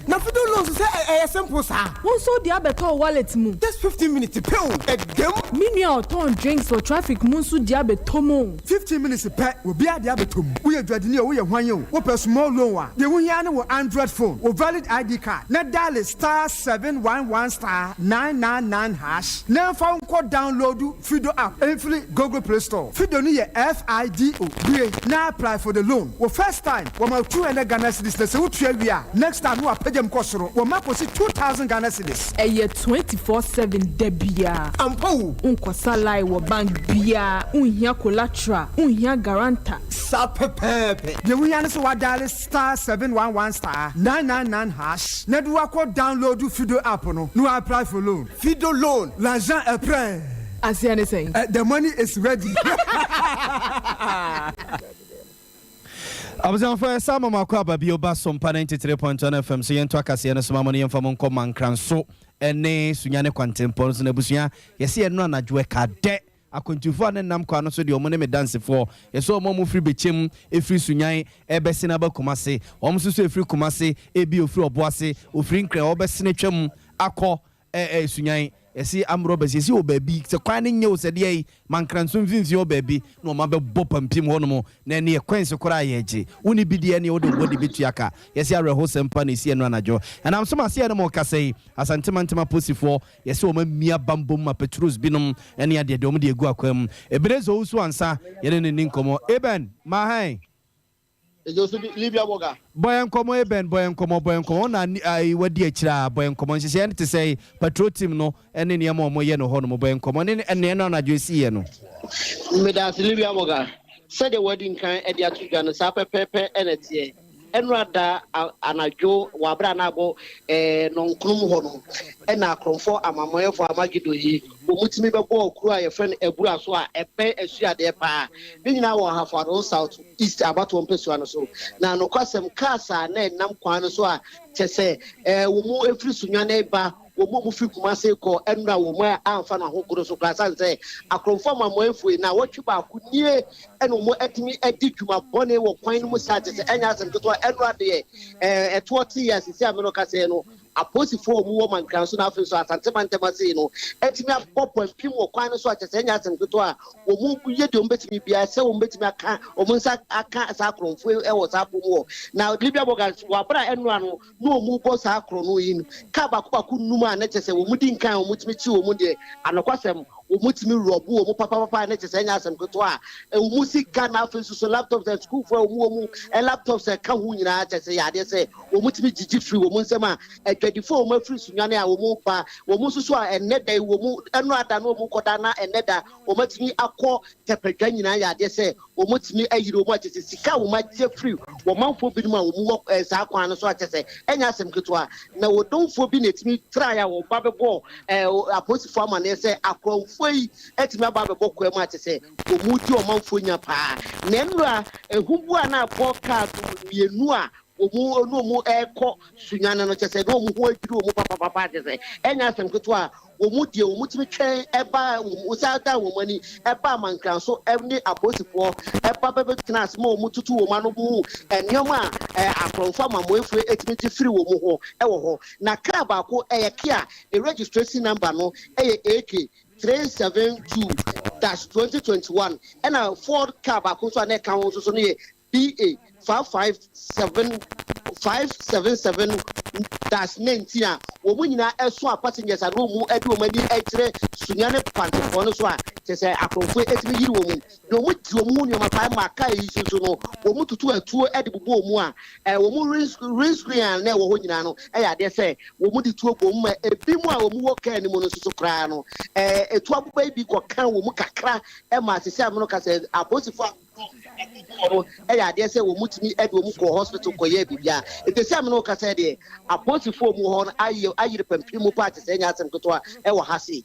Speaker 16: Na fido loans say simple sir.
Speaker 17: Won so dia beto wallet mu.
Speaker 16: Just 15 minutes pay o. Egem.
Speaker 17: Minua ton drinks for traffic mu so dia beto mu.
Speaker 16: 15 minutes pay we bia dia beto mu. We adwadini o we hwan o. We per small loan wa. De won hia ne wo Android phone. Wo valid ID card. Na dial *711*999#. Na fa unko download Fido app. Free Google Play Store. Fido ni ye FIDO. Na apply for the loan. Wo first time wo ma 200 Ghana cedis na se wo tua wi a. Next time wa pagem kosoro wo makosi 2000 Ghana cedis.
Speaker 17: Eye 24/7 debia.
Speaker 16: Ampo
Speaker 17: unkosa lai wo bank bia, unhia collateral, unhia guarantor.
Speaker 16: Sapepepe. Ye wuya ne so wa dial *711*999#. Na do akọ download Fido app no. No apply for loan. Fido loan. L'argent est prêt.
Speaker 17: As you saying.
Speaker 16: The money is ready.
Speaker 1: Abuzanfo sama makwa babi oba Sompa 93.1 FM so yento akase no soma mo ne yemfa mo nko mankranso ene sunyane kwantempo so na busua yesi eno anadwo e ka de akontufo ne nam kwa no so de omo ne me dancefo yeso omo mo free bechem efri sunyan ebesina ba kumase omo so efri kumase ebi ofri oboase ofri nkran obesine twam akọ sunyan esi amro besi esi obabi se kwan ne nye o se de mankranso mfinfi obabi no ma be bopampim ho no mo na ne kwense kora yeje uni bidie ne odo body bituaka yesi areho sempa na esi eno anajo and am so ma se eno mo kasei asantema posifo yesi o ma mia bambom ma petrus binom ene ade de o mo de egu akwam eberezo usu ansa yene ne ninkomo eben ma hai
Speaker 18: Ejosu Libya boga.
Speaker 1: Boy enkomo eben boy enkomo na wadi akira boy enkomo nhye ente say patrol team no ene ne ma omo ye no ho no boy enkomo ne no na dwesi ye no.
Speaker 18: Me da Libya boga. Said the wedding kan e dia tudwa no sa pepepe ene tie. Enrada anajo wabra na bo nonkrum ho no ena akromfo amamoyefo amagido yi omutimi bebo okuru a ye friend ebura so a epe asuade pa ni nyina wo hafaro south east abato mpesu ano so na no kwasem kasa na enam kwan no so a chese wo mu efri sunwane ba wo mu fi kumase ko enra wo mu amfa na hokoro so klasa nse akromfo amamoyefo na wotwi ba kunie eno mo etimi edi dwuma bone wo kwan no mu sa chese enya asem to enra de 20 years si ameno kase no aposifo mu wo mankan so na afi so asantema se no etimi apopon pim wo kwan so achese enya asem to a wo mu ye de ombetimi bia se wo mbetimi aka o mu nsa aka sa akromfo e wo sa pomo na Libya boga wa bra enu ano no mu bo sa akro no yin ka ba ko numa na chese wo mu di nkan wo mutimi chi wo mu de anokwasem wo mutimi robu wo mu papa na chese enya asem to a wo mu sika na afi so laptops at school for wo mu laptops ka hu nyina chese ya de se wo mutimi jiji free wo mu nsema 24 mo free sunwane a wo mu pa wo mu susu a eneda wo mu enu ada no wo mu koda na eneda wo matimi akọ tepedwa nyina ya de se wo mutimi ayire wo mu achese sika wo ma tie free wo manfo bi no wo mu sa kwan no so achese enya asem keto na wo donfo bi na timi try a wo ba bebo aposifo ama na se akromfo yi etimi aba bebo kwa mu achese wo mu di o manfo nya pa na enu a ehubu a na podcast mienu a omu no mu eko sunyane no chese no mu ho aduru omu papa chese enya asem keto a omu die omu timi twen eba usata wo mani eba mankan so evni aposifo eba bebe tnas mo omu tutu wo manu bu enyoma akromfa mamoefu etimi ti free wo mu ho ewo ho na car ba ko eye kia e registration number no eye AK 372 2021 and a Ford car back also an account so near BA 577-19 womunyina eso a passengers are room edu mani etre sunyane pantefo so a say akrofo etimi yiri wo mu no mu ti wo mu nyoma pa ma kai so no wo mu tutu atuo edibubo mu a wo mu rinscreen na wo ho nyina no ya de say wo mu di tuo bom ma ebi mu a wo mu wo kan ni mu no so kra no etu abuba bi ko kan wo mu kakra ma sese am no ka say aposifo ya de say wo mu timi edu mu ko hospital ko ye bibia etese am no ka say de aposifo mu ho ayire pampimu party say nya asem kotwa wo hase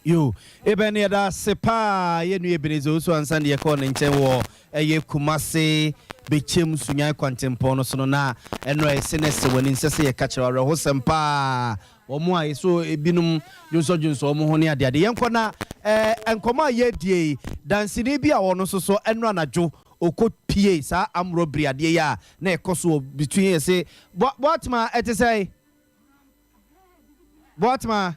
Speaker 1: yo eben ya da sepa ye nu ebenizo so ansan de ko ne nchen wo eye kumase bechem sunya kwantempo no so no na eno esenese woni nsese ye kachira re ho sempa omo a so ebinum junso omo ho ne ade ade yenko na enkoma ye die dansini bi a wono so eno anajo okopie sa amro briade ya na ekoso between say what ma ete say what ma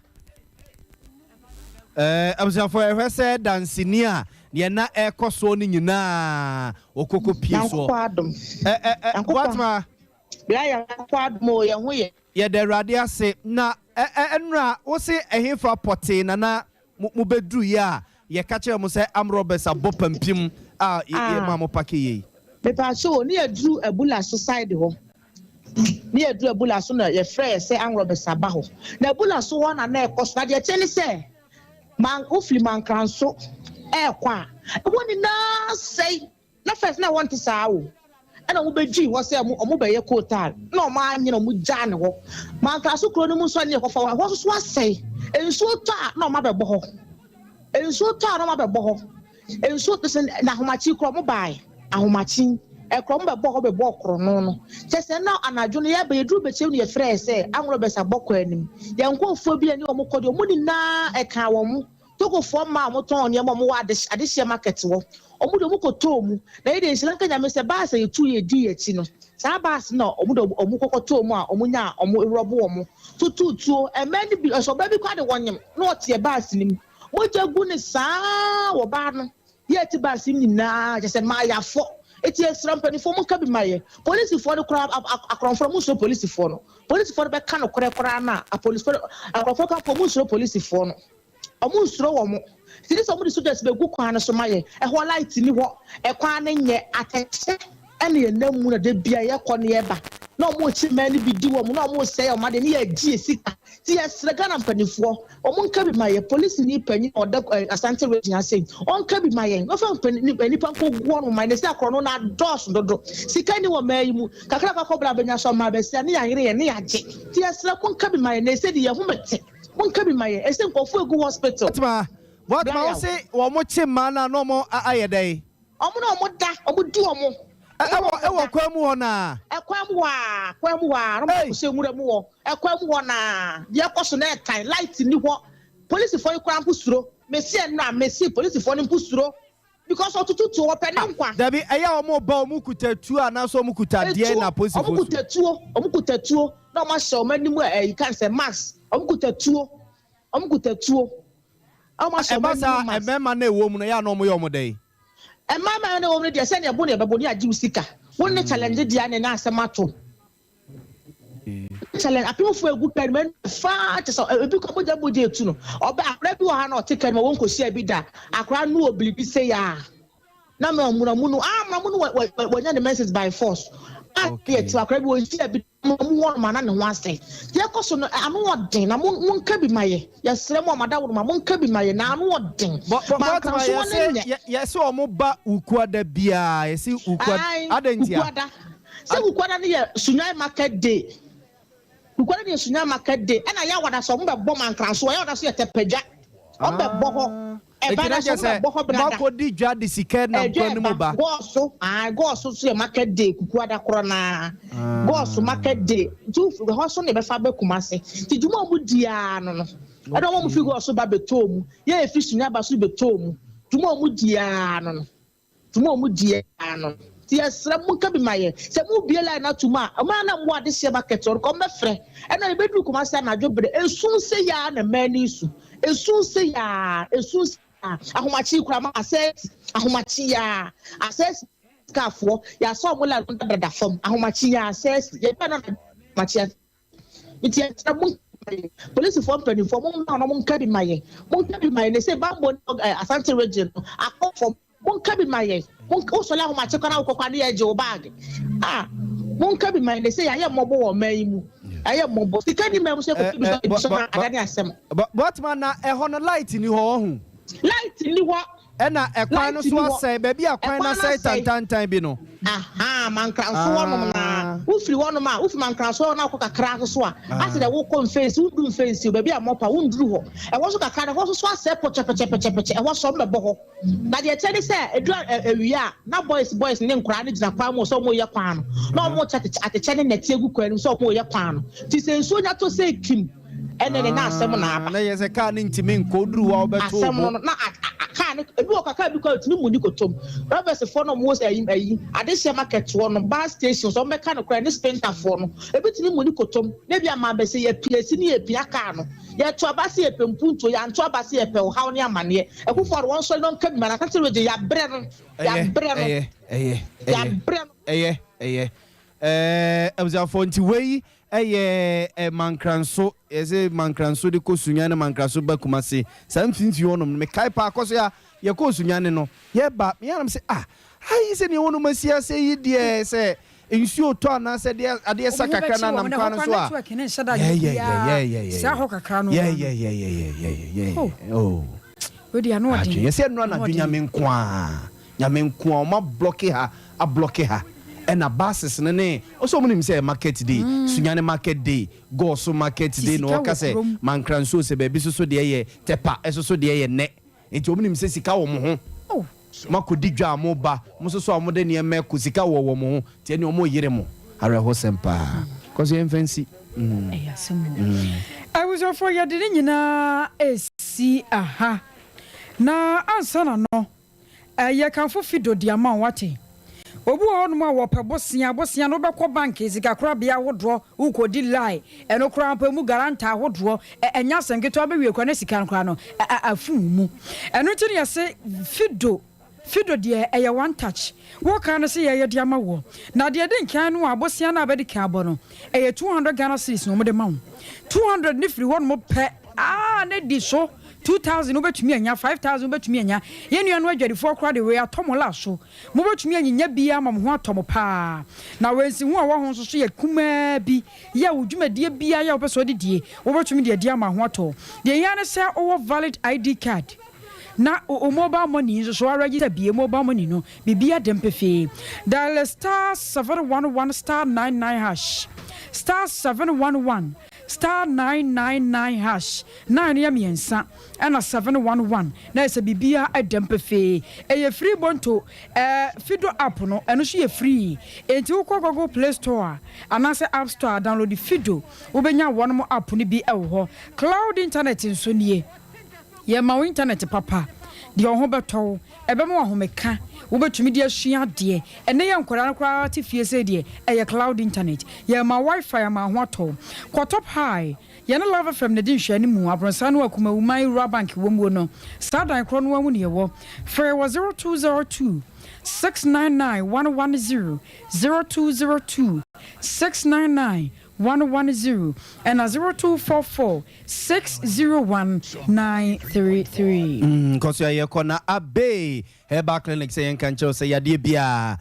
Speaker 1: I'm for a said dancinia na ekoso ni nyina okokopie so what ma
Speaker 10: ya kwadmo ye ho
Speaker 1: ye de radio say na enra wo se ehemfa pote na mu bedru ya ye ka kire mo say amrobes abopampim a ye ma mo pake ye
Speaker 10: me pa so ni edru abula side ho ni edru abula so na ye frɛ say amrobes aba ho na abula so ho na ekoso na de kyeni say man ofli man kranso kwa woni na say na first na want to say wo ana wo beji wo say mo be ye kotal na o ma anyi na mo ja ne ho man kranso kro no mu so ne kofa wo so asay enso ta na o ma be bo ho enso ta na o ma be bo ho enso to se na homachi kro mo bai ahomachi ekro mo be bo ho be bo kro no se na anajo no ya be edru be chem ne ye frɛ say anwro be sa bokɔ anim ye nkofo bi ani o mo kɔde o mo ni na eka wo mo toko fo ma mo ton ne mo wa adehye market wo o mo do mo kɔtɔ mu na ye de nsilan kanya me se ba sa ye tu ye di ye ti no sa ba sa na o mo do o mo kɔtɔ mu a o mo nya o mo robo wo mo tututuo emani bi so ba bi kwa de wonyem na o tie ba sa nim mo jagu ne sa wo ba no ye ti ba sim ni na je se ma ya fo eti esram pani fo mo ka bi maye police for the crowd akron from so police for no police for be ka no kora na a police for akron for ka for mo so police for no omo nsuro wo mo ti so mo di soldiers be gu kwan so maye e ho light ni ho e kwan ne nye atete ene ye namu na de bia ye kɔ ne ye ba na omo chi mani bi di wo mo na omo say o ma de ne ye gi esika ti ye srega na mpanifo omo nka bi maye police ni panyi oda asante region say on ka bi maye o fa pani pa ko gu no ma ne say akro no na dos dodo sika ni wo mayi mu kakra ka ko bra benya so ma be say ne ya yire ye ne ya je ti ye sre ko nka bi maye ne say di ye ho mete mon ka bi maye ese nkofo egu hospital
Speaker 1: what ma o say wo mo chima na no mo ayedai
Speaker 10: omo na omo da omo di omo
Speaker 1: ewo kwamu ho na
Speaker 10: kwamu wa no mo se nwura mu wo kwamu ho na ye koso na etan light ni ho police for ikwa mpusuro mesi na mesi police for mpusuro because otututu wo pe ne nkwa
Speaker 1: dabi eya omo ba omo kutatu ana so omo kutadie na police for
Speaker 10: omo kutatuo na omo hye omo animu e kan say max omo kutatuo omo hye omo
Speaker 1: animu emema na ewo mu no ya na omo ye omo dai
Speaker 10: emama na omo de se ne ebo ne bebo ni agi usika won ne challenge dia ne na asemato challenge apimfo egu pen men fa so ebi ko boja boja etu no oba akra bi wo ha na oteke no won ko sia bi da akra no obilibi se ya na me omuramu wonya the message by force okay to akra bi wo sia bi mo won ma na ne ho ase ye koso no anu odin na mo nka bi maye ye sere mo amada wo mo nka bi maye na anu odin
Speaker 1: ye se omo ba ukuada bia ye se ukuada adentia
Speaker 10: se ukuada ne ye sunyai market day ukuada ne sunyai market day na ya wada so mo be bom ankranso ya wada so ye tepaja o be bo ho e ba da so be bo ho brada
Speaker 1: ko di dwa de sika na ko ne mo ba
Speaker 10: go so so ye market day ukuada kro na go so market day tu ho so ne be fa be kumase ti djuma mu dia no no e do mo fi go so ba beto mu ye e fi sunya ba so beto mu djuma mu dia no no djuma mu dia no ti esra mu ka bi maye se mu biela na tuma ma na mu ade se market or ko me frɛ e na e be du kumase na dwobre esun se ya na mani su esun se ya
Speaker 19: ahomachi kura ma access ahomachi ya access kafo ya so mo la da fam ahomachi ya access ye ba na machi iti ya police form 24 mo na mo nka bi maye they say bambo Asante region akofo mo nka bi maye mo so la ahomachi kora ukokwa na ye je o bag mo nka bi maye they say ya mobo wo mai mu aye mobo sikani me mo se ko bi so adani asem
Speaker 1: but man na hono light ni ho hu
Speaker 19: light ni ho
Speaker 1: ena ekwan no so asai baby akwan na sai tantan bi no
Speaker 19: mankranso wonom na ufiri wonom a ufi mankranso na kokakra so a ase de wo confess wo fence baby amopa wo nduru ho e wo so kakra ho so asai poche e wo so mbebo ho na de tell say edu awia na boys ne nkura ne gina kwa mo so mo ye kwan no na mo atechene na tiegu kwani so mo ye kwan no ti se nso nya to say kim ene na asem na aba
Speaker 1: na ye se ka ne ntimi nkoduru wa obeto
Speaker 19: asem no na kan ebi okaka bi ko tini muni ko tom Roberts for no mo say ayi adehye market wo no bar station so me kan kra ne sprinter for no ebi tini muni ko tom na bi ama be say ye place ni ye pia ka no ye to abase ye pempunto ya nto abase ye pe haw ne amane eku for won so no kan mara ka tiri je ya bre no
Speaker 1: abza fonti wei mankranso eze mankranso de kosunyane mankranso ba kumase sam finfi wonom me kai pa akoso ya ye kosunyane no ye ba me yanam se hai se ne wonom masia se yi de se insuo to na se de ade sakaka na nam kwa no so a
Speaker 2: sa ho kakra no
Speaker 1: oh
Speaker 2: we dia no ade
Speaker 1: ye se no na nyame nko a ma block ha a block ha and a basis ne also munim say market day sunyane market day go so market day no ka say mankranso se be so de ye tepa so de ye ne enti omunim say sika wo mo ho makodi dwa mo ba mo so amode ne me ku sika wo mo ho tie ne omo yire mo are ho sempa cause you fancy
Speaker 2: I was for ya de nyina esi aha na ansana no ye kan fo fido dia ma wate obu ho no wo pebosia no bekọ bank ezika kra bia wodo ukodi lie eno kra pa mu garanta wodo enya sengeto abewie kwa na sika kra no afu mu eno tiri yase fido de eye one touch wo kan no se ye de ama wo na de de nkan no abosia na abedi kan abo no eye 200 Ghana cedis no mo de ma 200 ni free one mo pe ne di so 2000 obetumi anya 5000 obetumi anya ye nuanu adwadifo kra de we atomola so mo betumi anya bia ma mo ho atomo pa na wensi hu a wo ho so ye kuma bi ya wudwumadie bia ya opeso de die wo betumi de dia ma ho ato de ya ne se o valid ID card na o mobile money so register bia mobile money no bibia dempefe dial *711 *99# *711 *999# 9 ya miensa and 711 na ese bibia adempefe e free bonto fido app no eno so ye free enti wo Google Play Store anase App Store download the fido wo benya wono app ni bi ewo cloud internet nso nie ye ma wo internet papa de ho beto ebe mo ho meka wo betumi de asua de ene ye nkora nkora ti fie se de ye cloud internet ye ma wifi ma ho to kwa top high ye no love from the din hwani mu abronsa no akuma umai rural bank wo mu no star dan kro no amu ne wo free was 0202 699 110 0202 699 110 and 0244 601 933
Speaker 1: cause you kona abe heba clinic say en kan say yade bia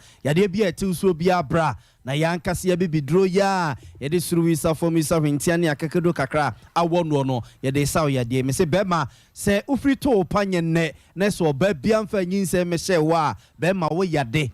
Speaker 1: ti so bia bra na yankase ya bibidro ya yede suruwi safo mi sa hwentia ne akakedo kakra awono no yede saw yade me se bema se ufri to panye ne na so ba bia mfa nyinse me hye wa bema wo yade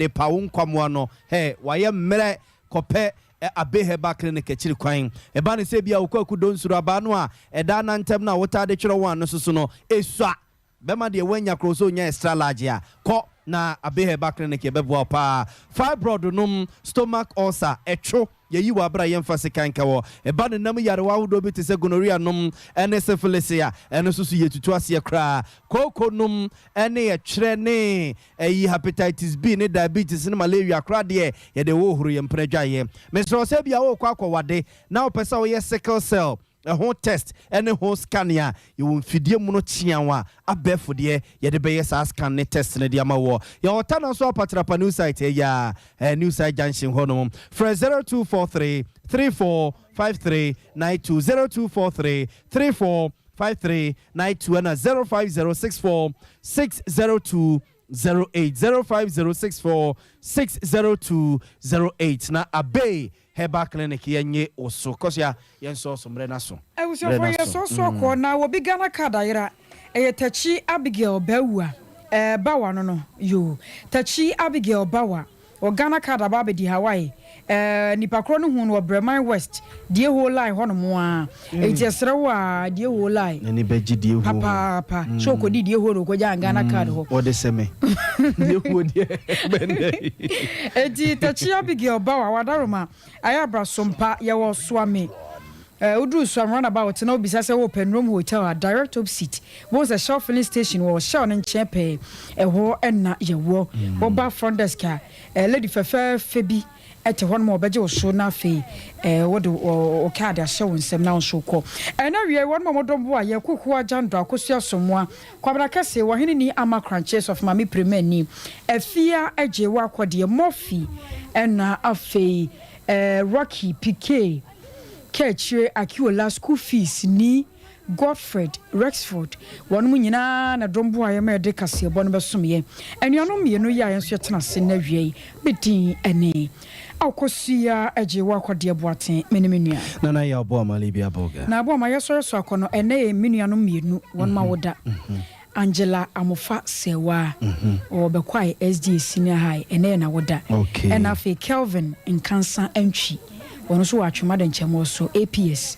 Speaker 1: pa wo nkwamo no he waye mre kope abeheba clinic ekiri kwan eba ne se bia okwaku don suru aba no a eda na ntem na wota de twero wan no soso no esua bema de wanya kroso nya extra large a ko na abeheba clinic ebebo pa fibroid num stomach ulcer etwo yeyi wa bra yemfa sekan kawo eba ne nam yare wa hodo bi te se gonorrhea num ene syphilis ya ene soso yetutu ase kra koko num ene ye kyere ne eyi hepatitis B ne diabetes ne malaria kra de ye de wo huru yempredwaye mesro se bia wo kwa wade na opesa wo ye sickle cell ho test ene ho scan ya you mfidie mu no chianwa abefo de ye de be sa scan ne test ne de ama wo ya otana so apatrapa new site ya new site junction hono for 0243 345392 0243 345392 and 05064 602 08064602008 na Abbey Herbal Clinic yenye oso kosia yenso somre na so
Speaker 2: I was for your so ko na wo bigana kadaira tachi Abigail Bawa Bawa no yo tachi Abigail Bawa o Ghana kada ba be di Hawaii nipa kro no hu no Breman West die ho line ho no mo a ejesere wa die ho line
Speaker 1: ni beji die ho
Speaker 2: papa so ko di die ho no ko ja Ghana kada ho
Speaker 1: o de seme die ho die bende
Speaker 2: edi tachi Abigail Bawa wadaroma ayabra Sompa ye wo soame Udu so run about no bisa say open room hotel a direct opposite was a shop filling station was show and chepe ho na ye wo oba front desk lady febi ete hon mo beje o so na fe wo de o card a show nsem na so ko na wie won mo dombo a ye kuku agando akosua somoa kwabra kase wo hene ni ama crunches of mami premier ni afia age wo akode mofi na afe Rocky PK Ketche Akiola school fees ni Godfred Rexford one mu nyina na dombo aye me de kase bo no besomye anuanom mienu ya yenso yetena se na wie bedin ene akosia ajewa kwade boaten menemenia
Speaker 1: na ya obo amali bia boga
Speaker 2: na abo ma yeso so akono ene menuanom mienu won ma woda Angela Amofa Sewa or Bekwai SD Senior High ene na woda and afi Kelvin in Kansa entry. Ono so atwuma de nchemo so APS